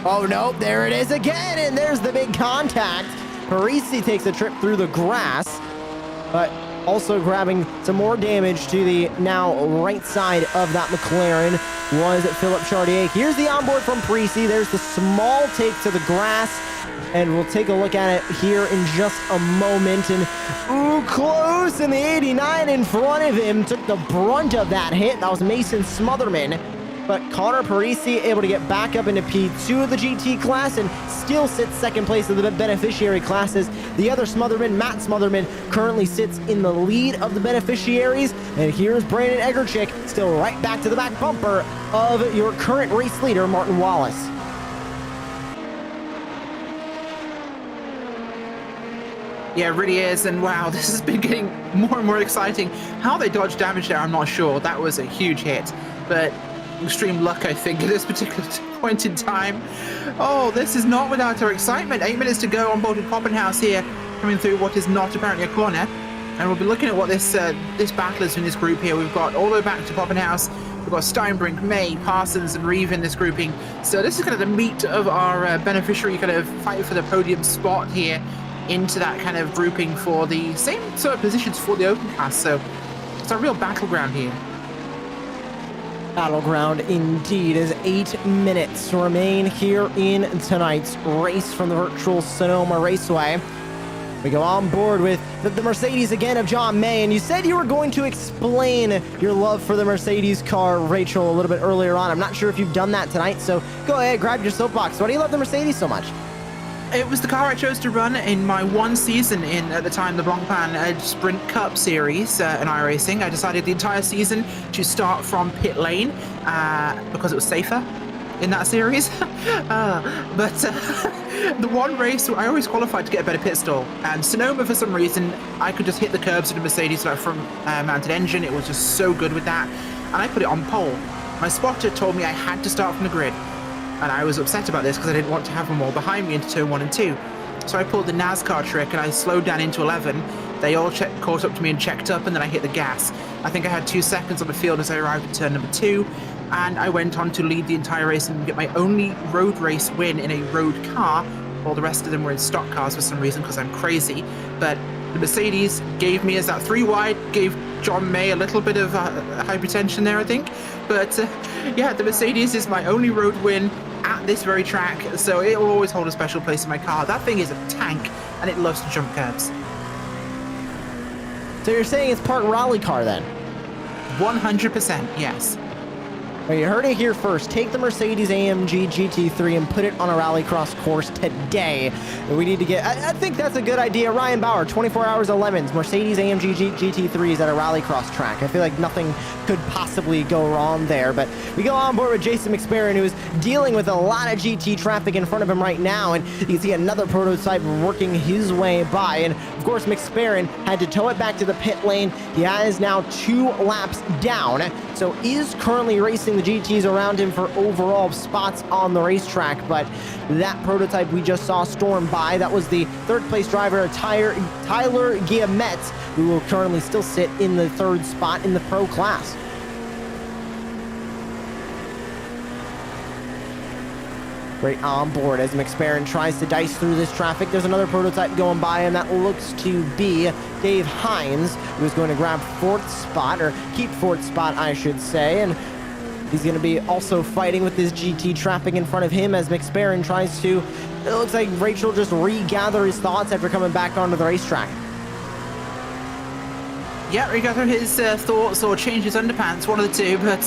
Oh, no, there it is again, and there's the big contact. Parisi takes a trip through the grass, but also grabbing some more damage to the now right side of that McLaren was Philip Chartier. Here's the onboard from Parisi. There's the small take to the grass, and we'll take a look at it here in just a moment. And ooh, close, and the 89 in front of him took the brunt of that hit. That was Mason Smotherman. But Connor Parisi able to get back up into P2 of the GT class and still sits second place of the beneficiary classes. The other Smotherman, Matt Smotherman, currently sits in the lead of the beneficiaries. And here's Brandon Egerchik, still right back to the back bumper of your current race leader, Martin Wallace. Yeah, it really is, and wow, this has been getting more and more exciting. How they dodged damage there, I'm not sure. That was a huge hit, but extreme luck, I think, at this particular point in time. Oh, this is not without our excitement. 8 minutes to go on board with Poppenhaus here, coming through what is not apparently a corner. And we'll be looking at what this battle is in this group here. We've got all the way back to Poppenhaus. We've got Steinbrink, May, Parsons, and Reeve in this grouping. So this is kind of the meat of our beneficiary kind of fight for the podium spot here into that kind of grouping for the same sort of positions for the open class. So it's a real battleground here. Battleground indeed, as 8 minutes remain here in tonight's race from the virtual Sonoma Raceway. We go on board with the Mercedes again of John May, and you said you were going to explain your love for the Mercedes car, Rachel, a little bit earlier on. I'm not sure if you've done that tonight, so go ahead, grab your soapbox. Why do you love the Mercedes so much? It was the car I chose to run in my one season in, at the time, the Blancpain Sprint Cup Series in iRacing. I decided the entire season to start from pit lane because it was safer in that series. But the one race, I always qualified to get a better pit stall. And Sonoma, for some reason, I could just hit the curbs with a Mercedes like from mounted engine. It was just so good with that. And I put it on pole. My spotter told me I had to start from the grid. And I was upset about this because I didn't want to have them all behind me into turn 1 and 2. So I pulled the NASCAR trick and I slowed down into 11. They all caught up to me and checked up, and then I hit the gas. I think I had 2 seconds on the field as I arrived at turn number 2, and I went on to lead the entire race and get my only road race win in a road car. All the rest of them were in stock cars for some reason because I'm crazy. But The Mercedes gave me as that 3 wide, gave John May a little bit of hypertension there, I think. But yeah, the Mercedes is my only road win at this very track, so it will always hold a special place in my car. That thing is a tank, and it loves to jump curbs. So you're saying it's part rally car then? 100%, yes. Well, you heard it here first. Take the Mercedes-AMG GT3 and put it on a rallycross course today. We need to get... I think that's a good idea. Ryan Bauer, 24 Hours of Lemons, Mercedes-AMG GT3s at a rallycross track. I feel like nothing could possibly go wrong there. But we go on board with Jason McSparron, who is dealing with a lot of GT traffic in front of him right now. And you can see another prototype working his way by. And, of course, McSparron had to tow it back to the pit lane. He has now 2 laps down. So is currently racing the GTs around him for overall spots on the racetrack, but that prototype we just saw storm by, that was the 3rd place driver, Tyler Guillemette, who will currently still sit in the 3rd spot in the pro class. Right on board as McSparron tries to dice through this traffic. There's another prototype going by, and that looks to be Dave Hines, who's going to grab 4th spot, or keep 4th spot, I should say, and he's going to be also fighting with this GT traffic in front of him as McSparron tries to, it looks like Rachel just regather his thoughts after coming back onto the racetrack. Yeah, regather his thoughts or change his underpants, one of the two, but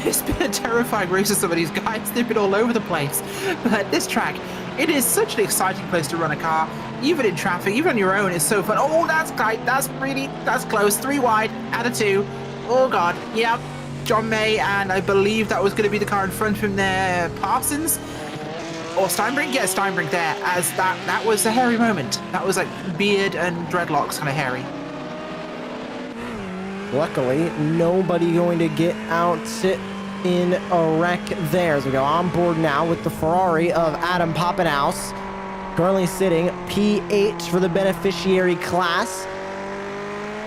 it's been a terrifying race with some of these guys. They've been all over the place. But this track, it is such an exciting place to run a car, even in traffic, even on your own, it's so fun. Oh, that's tight, that's close, 3 wide, out of 2. Oh God, yeah, John May, and I believe that was going to be the car in front of him there, Parsons? Or Steinbrink? Yeah, Steinbrink there, as that was a hairy moment. That was like beard and dreadlocks kind of hairy. Luckily, nobody going to get out in a wreck there. As we go on board now with the Ferrari of Adam Poppenhaus, currently sitting P8 for the beneficiary class.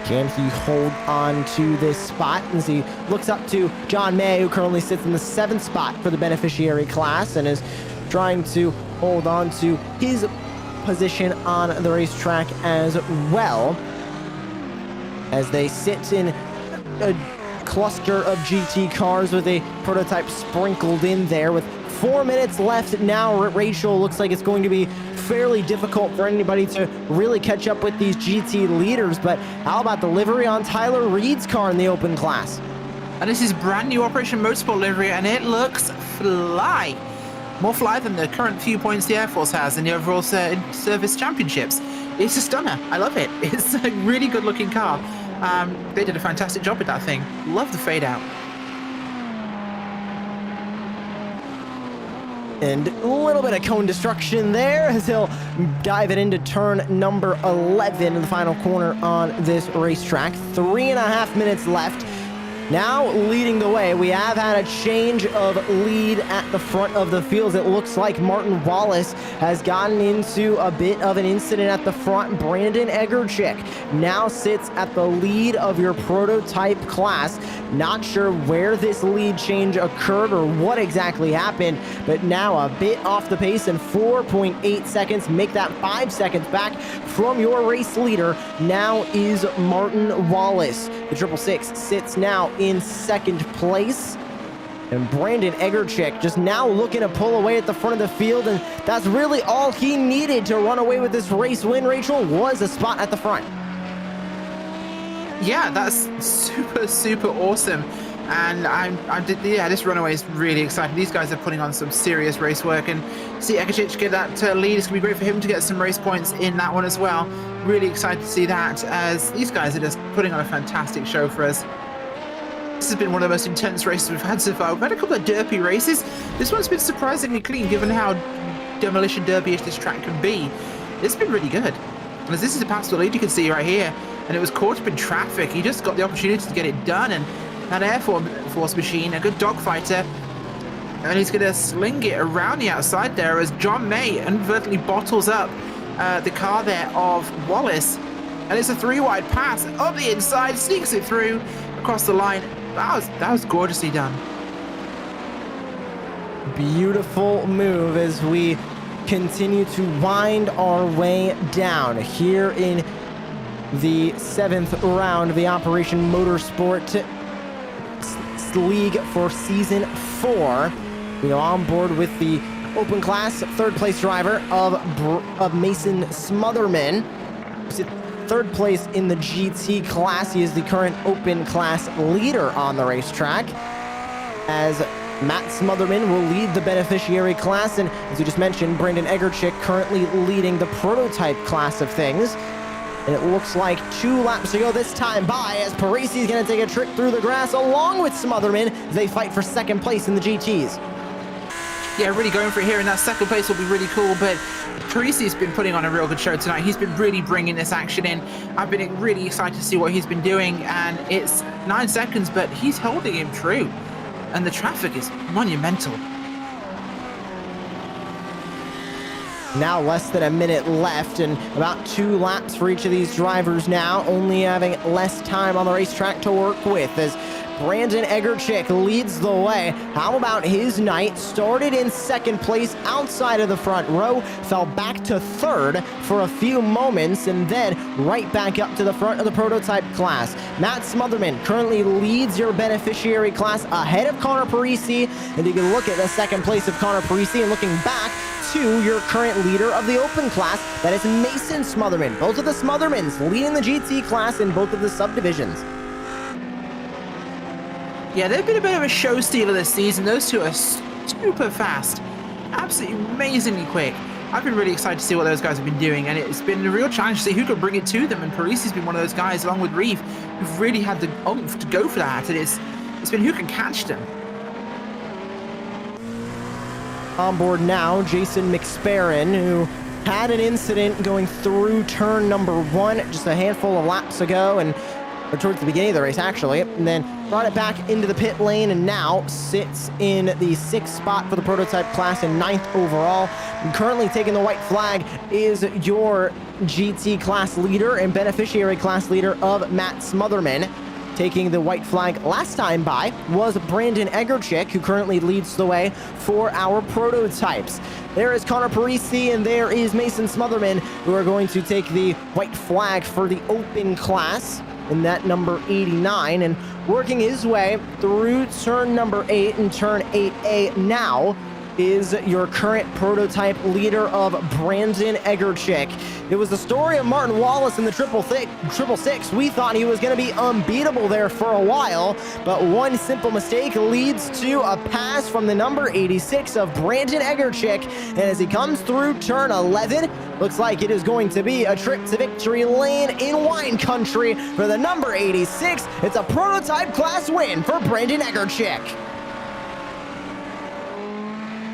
Can he hold on to this spot as he looks up to John May, who currently sits in the 7th spot for the beneficiary class and is trying to hold on to his position on the racetrack as well, as they sit in a cluster of GT cars with a prototype sprinkled in there. With 4 minutes left now, Rachel, looks like it's going to be fairly difficult for anybody to really catch up with these GT leaders. But how about the livery on Tyler Reed's car in the open class? And this is brand new Operation Motorsport livery, and it looks fly. More fly than the current few points the Air Force has in the overall service championships. It's a stunner. I love it. It's a really good looking car. They did a fantastic job with that thing. Love the fade out. And a little bit of cone destruction there as he'll dive it into turn number 11 in the final corner on this racetrack. 3.5 minutes left. Now leading the way, we have had a change of lead at the front of the field. It looks like Martin Wallace has gotten into a bit of an incident at the front. Brandon Egerchik now sits at the lead of your prototype class. Not sure where this lead change occurred or what exactly happened, but now a bit off the pace and 4.8 seconds. Make that 5 seconds back from your race leader. Now is Martin Wallace. The 666 sits now in 2nd place. And Brandon Egerchik just now looking to pull away at the front of the field, and that's really all he needed to run away with this race win, Rachel, was a spot at the front. Yeah, that's super awesome. And this runaway is really exciting. These guys are putting on some serious race work, and see Egerchik get that lead. It's going to be great for him to get some race points in that one as well. Really excited to see that, as these guys are just putting on a fantastic show for us. This has been one of the most intense races we've had so far. We've had a couple of derpy races. This one's been surprisingly clean, given how demolition derby-ish this track can be. It's been really good. And as this is a passable lead, you can see right here, and it was caught up in traffic. He just got the opportunity to get it done, and that Air Force machine, a good dogfighter, and he's going to sling it around the outside there as John May inadvertently bottles up the car there of Wallace. And it's a 3-wide pass up the inside, sneaks it through across the line. That was gorgeously done. Beautiful move as we continue to wind our way down here in the 7th round of the Operation Motorsport League for Season 4. We go on board with the open class third place driver of Mason Smotherman. Third place in the GT class. He is the current open class leader on the racetrack, as Matt Smotherman will lead the beneficiary class, and as you just mentioned, Brandon Egerchik currently leading the prototype class of things. And it looks like 2 laps to go this time by, as Parisi is going to take a trip through the grass along with Smotherman as they fight for second place in the GTs. Yeah, really going for it here, and that second place will be really cool, but Parisi's been putting on a real good show tonight. He's been really bringing this action in. I've been really excited to see what he's been doing, and it's 9 seconds, but he's holding him true. And the traffic is monumental. Now less than a minute left, and about 2 laps for each of these drivers now, only having less time on the racetrack to work with, as Brandon Egerchik leads the way. How about his night? Started in second place outside of the front row, fell back to third for a few moments, and then right back up to the front of the prototype class. Matt Smotherman currently leads your beneficiary class ahead of Connor Parisi, and you can look at the second place of Connor Parisi and looking back to your current leader of the open class, that is Mason Smotherman. Both of the Smothermans leading the GT class in both of the subdivisions. Yeah, they've been a bit of a show stealer this season. Those two are super fast, absolutely amazingly quick. I've been really excited to see what those guys have been doing, and it's been a real challenge to see who could bring it to them. And Parisi's been one of those guys, along with Reeve, who've really had the oomph to go for that. And it's been who can catch them. On board now, Jason McSparron, who had an incident going through turn number 1 just a handful of laps ago, or towards the beginning of the race actually, and then brought it back into the pit lane and now sits in the 6th spot for the prototype class and 9th overall. And currently taking the white flag is your GT class leader and beneficiary class leader of Matt Smotherman. Taking the white flag last time by was Brandon Egerchik, who currently leads the way for our prototypes. There is Connor Parisi and there is Mason Smotherman, who are going to take the white flag for the open class in that number 89, and working his way through turn number 8 and turn 8A now is your current prototype leader of Brandon Egerchik. It was the story of Martin Wallace in the triple six. We thought he was going to be unbeatable there for a while, but one simple mistake leads to a pass from the number 86 of Brandon Egerchik, and as he comes through turn 11, looks like it is going to be a trip to victory lane in wine country for the number 86. It's a prototype class win for Brandon Egerchik.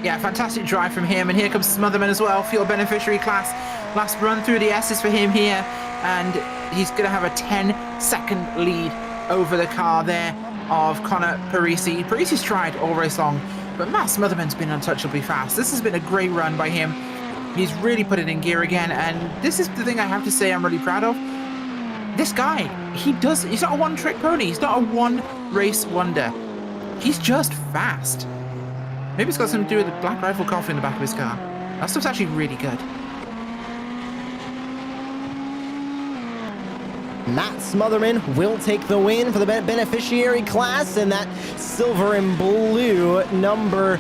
Yeah, fantastic drive from him, and here comes Smotherman as well, field beneficiary class. Last run through the S's for him here, and he's going to have a 10-second lead over the car there of Connor Parisi. Parisi's tried all race long, but Matt Smotherman's been untouchably fast. This has been a great run by him. He's really put it in gear again, and this is the thing I have to say I'm really proud of. This guy, he's not a one-trick pony. He's not a one-race wonder. He's just fast. Maybe it's got something to do with the Black Rifle coffee in the back of his car. That stuff's actually really good. Matt Smotherman will take the win for the beneficiary class in that silver and blue number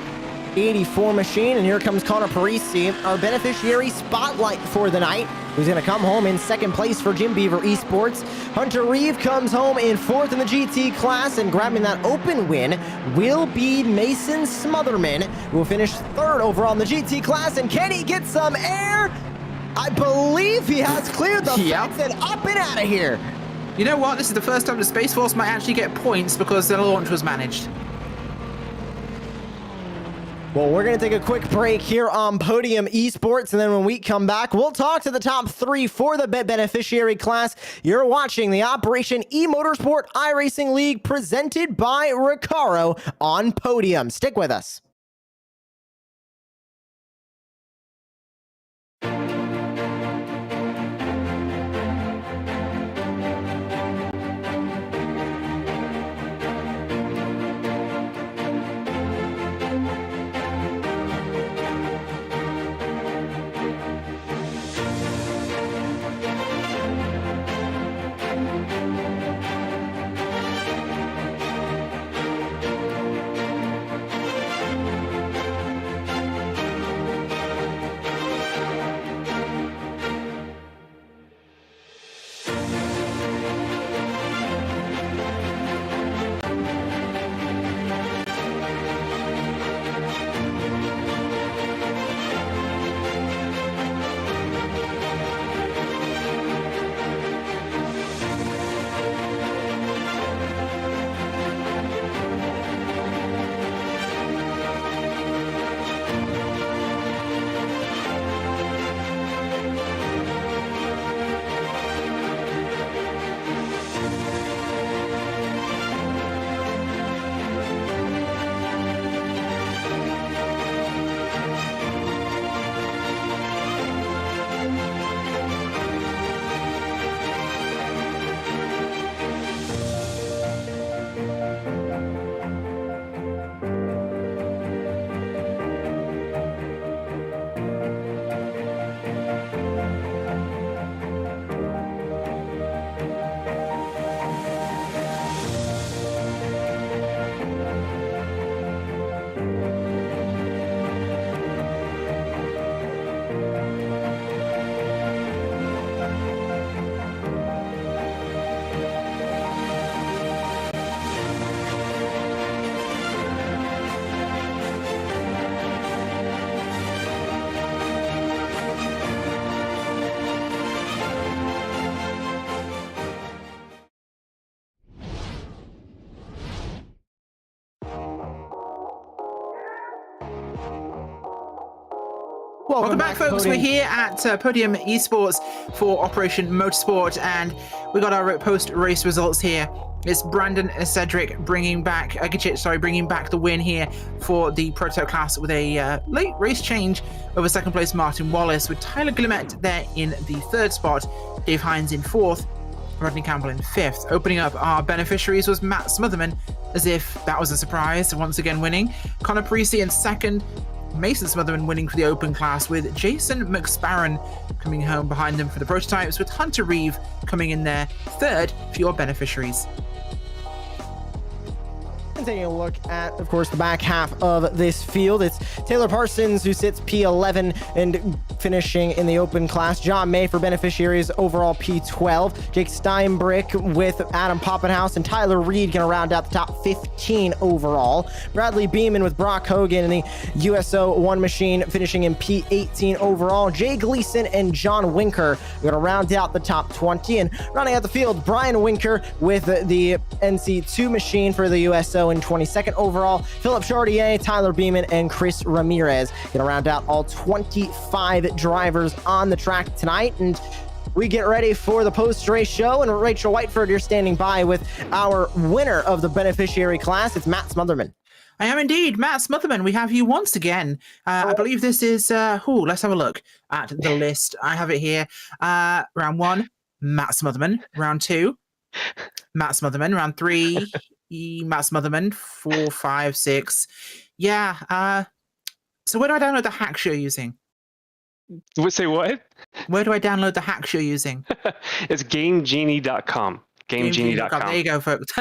84 machine. And here comes Connor Parisi, our beneficiary spotlight for the night, who's going to come home in second place for Jim Beaver Esports. Hunter Reeve comes home in 4th in the GT class, and grabbing that open win will be Mason Smotherman, who will finish 3rd overall in the GT class. And can he get some air? I believe he has cleared the fence and up and out of here. You know what? This is the first time the Space Force might actually get points because the launch was managed. Well, we're going to take a quick break here on Podium Esports, and then when we come back, we'll talk to the top 3 for the beneficiary class. You're watching the Operation E-Motorsport iRacing League presented by RECARO on Podium. Stick with us. Welcome back, folks. We're here at Podium Esports for Operation Motorsport, and we got our post-race results here. It's Brandon Cedric bringing back the win here for the prototype class with a late race change over second place Martin Wallace, with Tyler Glimet there in the third spot, Dave Hines in fourth, Rodney Campbell in fifth. Opening up our beneficiaries was Matt Smotherman, as if that was a surprise, once again winning. Connor Parisi in second. Mason Smotherman winning for the open class, with Jason McSparron coming home behind them for the prototypes, with Hunter Reeve coming in there third for your beneficiaries. And taking a look at, of course, the back half of this field, it's Taylor Parsons who sits P11 and finishing in the open class. John May for beneficiaries overall P12. Jake Steinbrick with Adam Poppenhouse and Tyler Reed going to round out the top 15 overall. Bradley Beeman with Brock Hogan in the USO One Machine finishing in P18 overall. Jay Gleason and John Winker going to round out the top 20. And rounding out the field, Brian Winker with the NC2 Machine for the USO in 22nd overall. Philip Chartier, Tyler Beeman, and Chris Ramirez going to round out all 25 drivers on the track tonight. And we get ready for the post-race show. And Rachel Whiteford, you're standing by with our winner of the beneficiary class. It's Matt Smotherman. I am indeed Matt Smotherman. We have you once again. I believe this is, let's have a look at the list. I have it here. Round 1, Matt Smotherman. Round 2, Matt Smotherman. Round 3, Matt Smotherman. 4, 5, 6. Yeah. So where do I download the hacks you're using? Say what? Where do I download the hacks you're using? It's GameGenie.com. GameGenie.com. There you go, folks.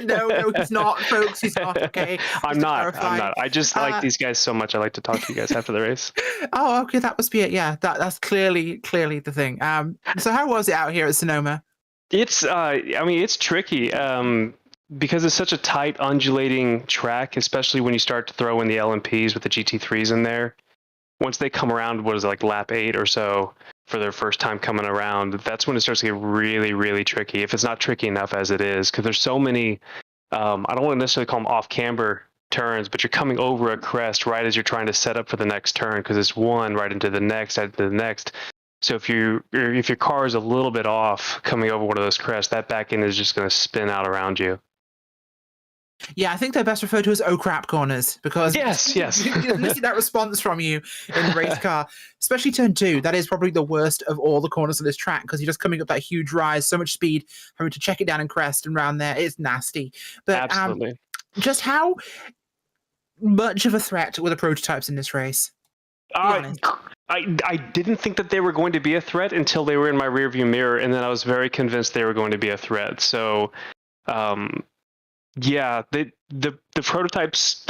No, he's not, folks. He's not. Okay. I'm not. I just like these guys so much. I like to talk to you guys after the race. Oh, okay. That must be it. Yeah, that's clearly the thing. So how was it out here at Sonoma? It's it's tricky. Because it's such a tight, undulating track, especially when you start to throw in the LMPs with the GT3s in there. Once they come around, what is it, like lap 8 or so for their first time coming around, that's when it starts to get really, really tricky, if it's not tricky enough as it is, because there's so many, I don't want to necessarily call them off-camber turns, but you're coming over a crest right as you're trying to set up for the next turn, because it's one right into the next, So if your car is a little bit off coming over one of those crests, that back end is just going to spin out around you. Yeah, I think they're best referred to as "oh crap" corners, because yes, listening that response from you in the race car, especially turn 2, that is probably the worst of all the corners of this track, because you're just coming up that huge rise, so much speed, having to check it down and crest and round there. It's nasty. But absolutely. Just how much of a threat were the prototypes in this race? I didn't think that they were going to be a threat until they were in my rearview mirror, and then I was very convinced they were going to be a threat. So. Yeah, the prototypes,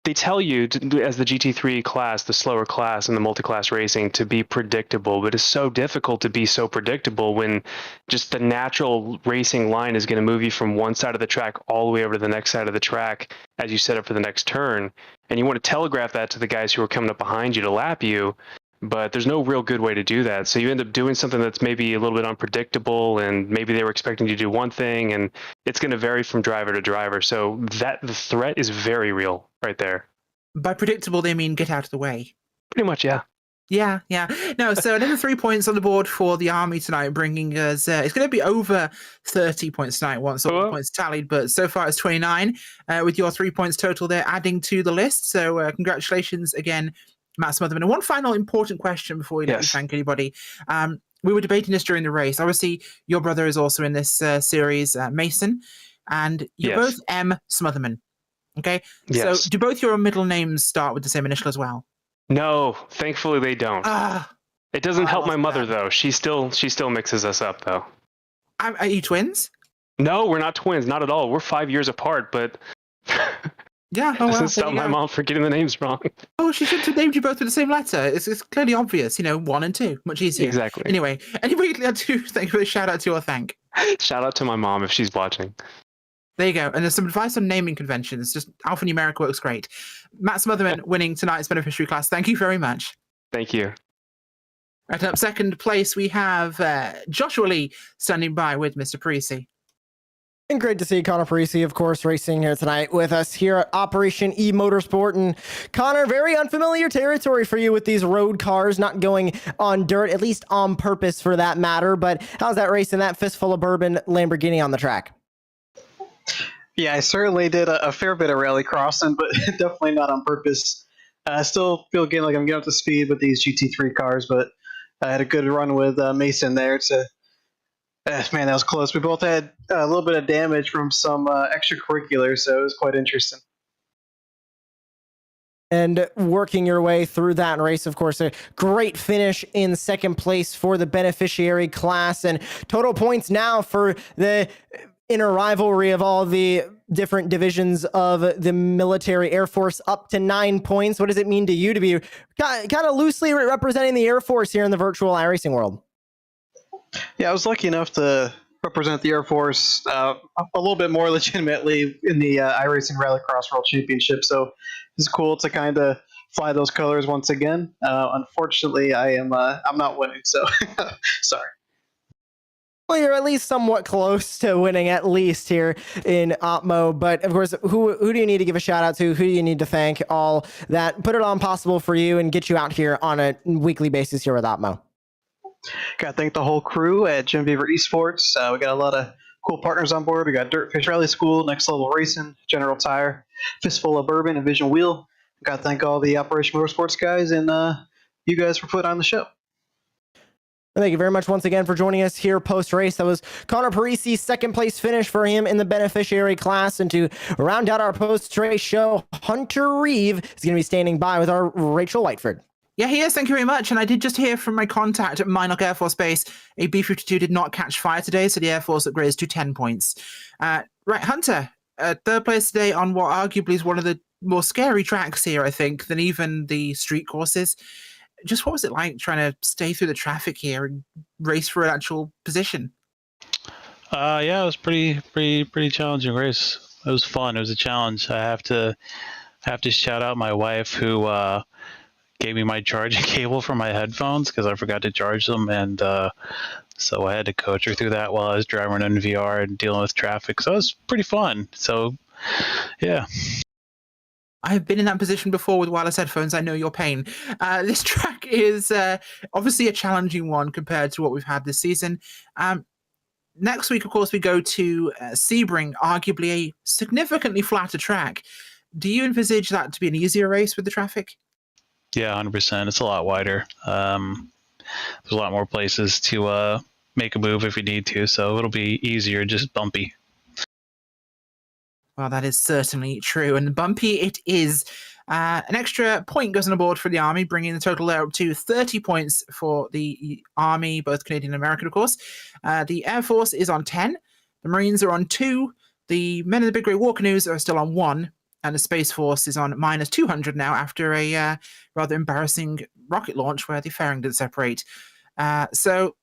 they tell you as the GT3 class, the slower class in the multi-class racing, to be predictable, but it's so difficult to be so predictable when just the natural racing line is going to move you from one side of the track all the way over to the next side of the track as you set up for the next turn. And you want to telegraph that to the guys who are coming up behind you to lap you, but there's no real good way to do that. So you end up doing something that's maybe a little bit unpredictable, and maybe they were expecting you to do one thing, and it's going to vary from driver to driver. So the threat is very real right there. By predictable, they mean get out of the way. Pretty much, yeah. Yeah. No, so another 3 points on the board for the Army tonight, bringing us, it's going to be over 30 points tonight once all the points tallied, but so far it's 29 with your 3 points total there adding to the list. So congratulations again, Matt Smotherman. And one final important question before we let you thank anybody. We were debating this during the race. Obviously, your brother is also in this series, Mason, and you're both M. Smotherman. Okay? Yes. So do both your middle names start with the same initial as well? No, thankfully they don't. It doesn't help my mother, though. She still mixes us up, though. Are you twins? No, we're not twins. Not at all. We're 5 years apart, but... Yeah, doesn't stop my mom from getting the names wrong. Oh, she should have named you both with the same letter. It's clearly obvious, 1 and 2, much easier. Exactly. Anyway, anybody to thank you for a shout out to or thank? Shout out to my mom if she's watching. There you go. And there's some advice on naming conventions. Just alphanumeric works great. Matt Smotherman winning tonight's beneficiary class. Thank you very much. Thank you. Right, up second place, we have Joshua Lee standing by with Mr. Parisi. And great to see Connor Parisi, of course, racing here tonight with us here at Operation E Motorsport. And Connor, very unfamiliar territory for you with these road cars, not going on dirt, at least on purpose for that matter. But how's that race in that fistful of bourbon Lamborghini on the track? Yeah, I certainly did a fair bit of rally crossing, but definitely not on purpose. I still feel like I'm getting up to speed with these GT3 cars, but I had a good run with Mason there to man, that was close. We both had a little bit of damage from some extracurriculars, so it was quite interesting. And working your way through that race, of course, a great finish in second place for the beneficiary class, and total points now for the inner rivalry of all the different divisions of the military Air Force up to 9 points. What does it mean to you to be kind of loosely representing the Air Force here in the virtual iRacing world? Yeah, I was lucky enough to represent the Air Force a little bit more legitimately in the iRacing Rallycross World Championship, so it's cool to kind of fly those colors once again. Unfortunately, I'm not winning, so sorry. Well, you're at least somewhat close to winning, at least here in Opmo. But of course, who do you need to give a shout out to? Who do you need to thank? All that put it on possible for you and get you out here on a weekly basis here with Opmo. Got to thank the whole crew at Jim Beaver Esports. We got a lot of cool partners on board. We got Dirtfish Rally School, Next Level Racing, General Tire, Fistful of Bourbon, and Vision Wheel. Got to thank all the Operation Motorsports guys and you guys for putting on the show. Thank you very much once again for joining us here post-race. That was Connor Parisi's second place finish for him in the beneficiary class. And to round out our post-race show, Hunter Reeve is going to be standing by with our Rachel Whiteford. Yeah, he is. Thank you very much. And I did just hear from my contact at Minot Air Force Base, a B-52 did not catch fire today, so the Air Force upgrades to 10 points. Right, Hunter, third place today on what arguably is one of the more scary tracks here, I think, than even the street courses. Just what was it like trying to stay through the traffic here and race for an actual position? Yeah, it was pretty challenging race. It was fun. It was a challenge. I have to shout out my wife who gave me my charging cable for my headphones because I forgot to charge them, and so I had to coach her through that while I was driving in VR and dealing with traffic. So it was pretty fun. So yeah. I've been in that position before with wireless headphones. I know your pain. This track is obviously a challenging one compared to what we've had this season. Next week, of course, we go to Sebring, arguably a significantly flatter track. Do you envisage that to be an easier race with the traffic? Yeah, 100%. It's a lot wider. There's a lot more places to make a move if you need to, so it'll be easier, just bumpy. Well, that is certainly true, and bumpy it is. An extra point goes on the board for the Army, bringing the total there up to 30 points for the Army, both Canadian and American, of course. The Air Force is on 10. The Marines are on 2. The Men in the Big Grey War Canoes are still on 1. And the Space Force is on minus 200 now after a rather embarrassing rocket launch where the fairing didn't separate. So,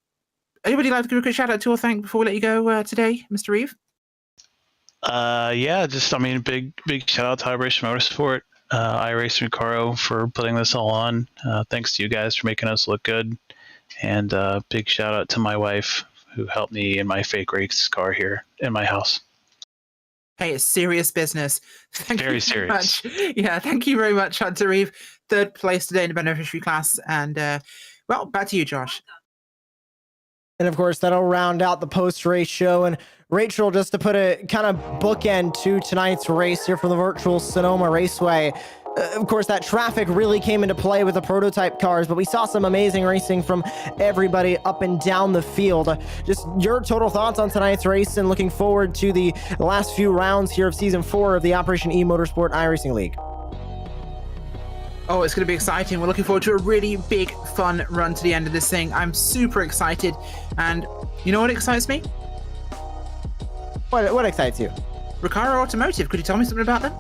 anybody like to give a quick shout out to or thank before we let you go today, Mr. Reeve? Yeah, big shout out to iRacing Motorsport, iRacing RECARO for putting this all on. Thanks to you guys for making us look good. And big shout out to my wife who helped me in my fake race car here in my house. Hey, it's serious business. Very serious. Yeah, thank you very much, Hunter Reeve. Third place today in the beneficiary class. And, well, back to you, Josh. And of course, that'll round out the post-race show. And Rachel, just to put a kind of bookend to tonight's race here from the virtual Sonoma Raceway. Of course, that traffic really came into play with the prototype cars, but we saw some amazing racing from everybody up and down the field. Just your total thoughts on tonight's race and looking forward to the last few rounds here of Season 4 of the Operation E Motorsport iRacing League. Oh, it's going to be exciting. We're looking forward to a really big, fun run to the end of this thing. I'm super excited. And you know what excites me? What excites you? RECARO Automotive. Could you tell me something about them?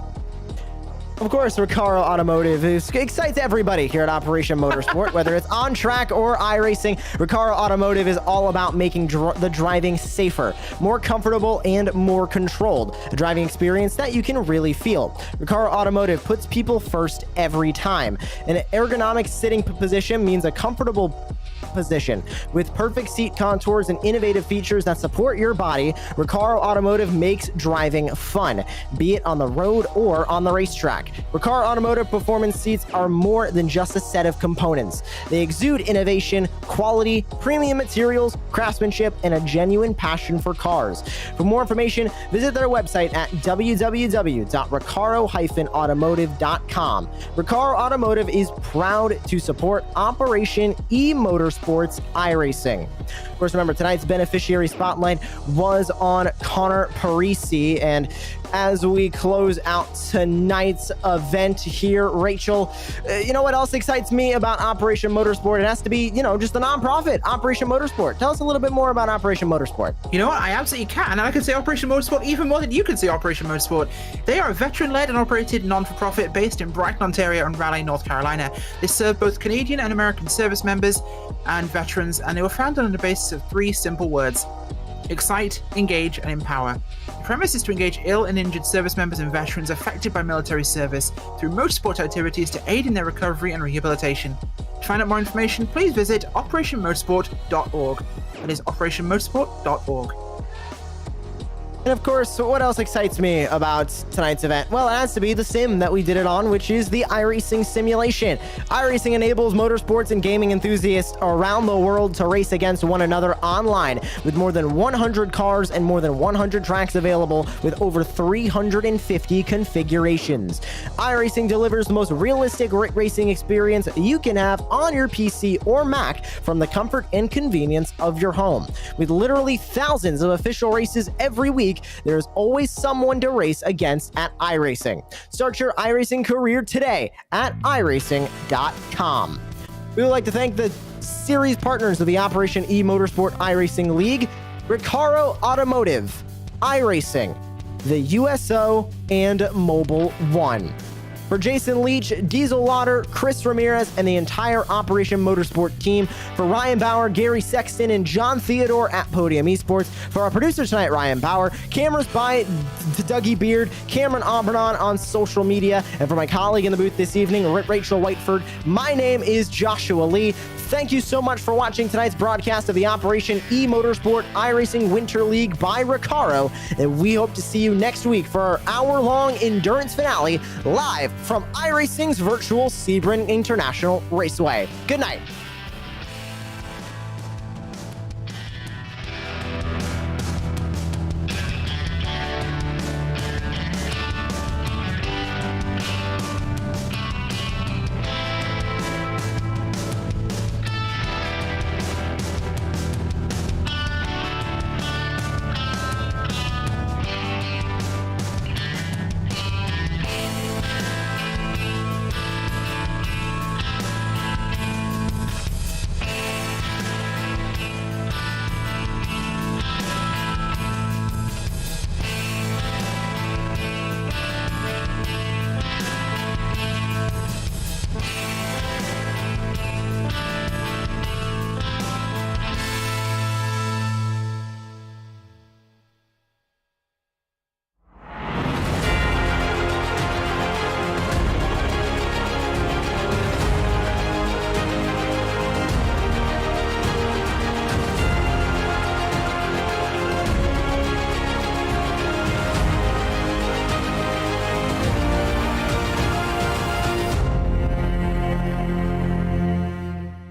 Of course, RECARO Automotive excites everybody here at Operation Motorsport, whether it's on track or iRacing. RECARO Automotive is all about making the driving safer, more comfortable, and more controlled. A driving experience that you can really feel. RECARO Automotive puts people first every time. An ergonomic sitting position means a comfortable position. With perfect seat contours and innovative features that support your body, RECARO Automotive makes driving fun, be it on the road or on the racetrack. RECARO Automotive performance seats are more than just a set of components. They exude innovation, quality, premium materials, craftsmanship, and a genuine passion for cars. For more information, visit their website at www.recaro-automotive.com. RECARO Automotive is proud to support Operation E-Motorsports iRacing. Of course, remember, tonight's beneficiary spotlight was on Connor Parisi, and as we close out tonight's event here, Rachel, you know what else excites me about Operation Motorsport? It has to be, just the nonprofit, Operation Motorsport. Tell us a little bit more about Operation Motorsport. You know what? I absolutely can. And I can say Operation Motorsport even more than you can say Operation Motorsport. They are a veteran-led and operated non-for-profit based in Brighton, Ontario and Raleigh, North Carolina. They serve both Canadian and American service members and veterans, and they were founded on the basis of 3 simple words: excite, engage, and empower. The premise is to engage ill and injured service members and veterans affected by military service through motorsport activities to aid in their recovery and rehabilitation. To find out more information, please visit operationmotorsport.org. That is operationmotorsport.org. And of course, what else excites me about tonight's event? Well, it has to be the sim that we did it on, which is the iRacing simulation. iRacing enables motorsports and gaming enthusiasts around the world to race against one another online, with more than 100 cars and more than 100 tracks available with over 350 configurations. iRacing delivers the most realistic racing experience you can have on your PC or Mac from the comfort and convenience of your home. With literally thousands of official races every week, there is always someone to race against at iRacing. Start your iRacing career today at iRacing.com. We would like to thank the series partners of the Operation E-Motorsport iRacing League: RECARO Automotive, iRacing, the USO, and Mobile One. For Jason Leach, Diesel Lauder, Chris Ramirez, and the entire Operation Motorsport team, for Ryan Bauer, Gary Sexton, and John Theodore at Podium Esports, for our producer tonight, Ryan Bauer, cameras by Dougie Beard, Cameron Aubernon on social media, and for my colleague in the booth this evening, Rachel Whiteford, my name is Joshua Lee. Thank you so much for watching tonight's broadcast of the Operation E-Motorsport iRacing Winter League by RECARO, and we hope to see you next week for our hour-long endurance finale live from iRacing's virtual Sebring International Raceway. Good night.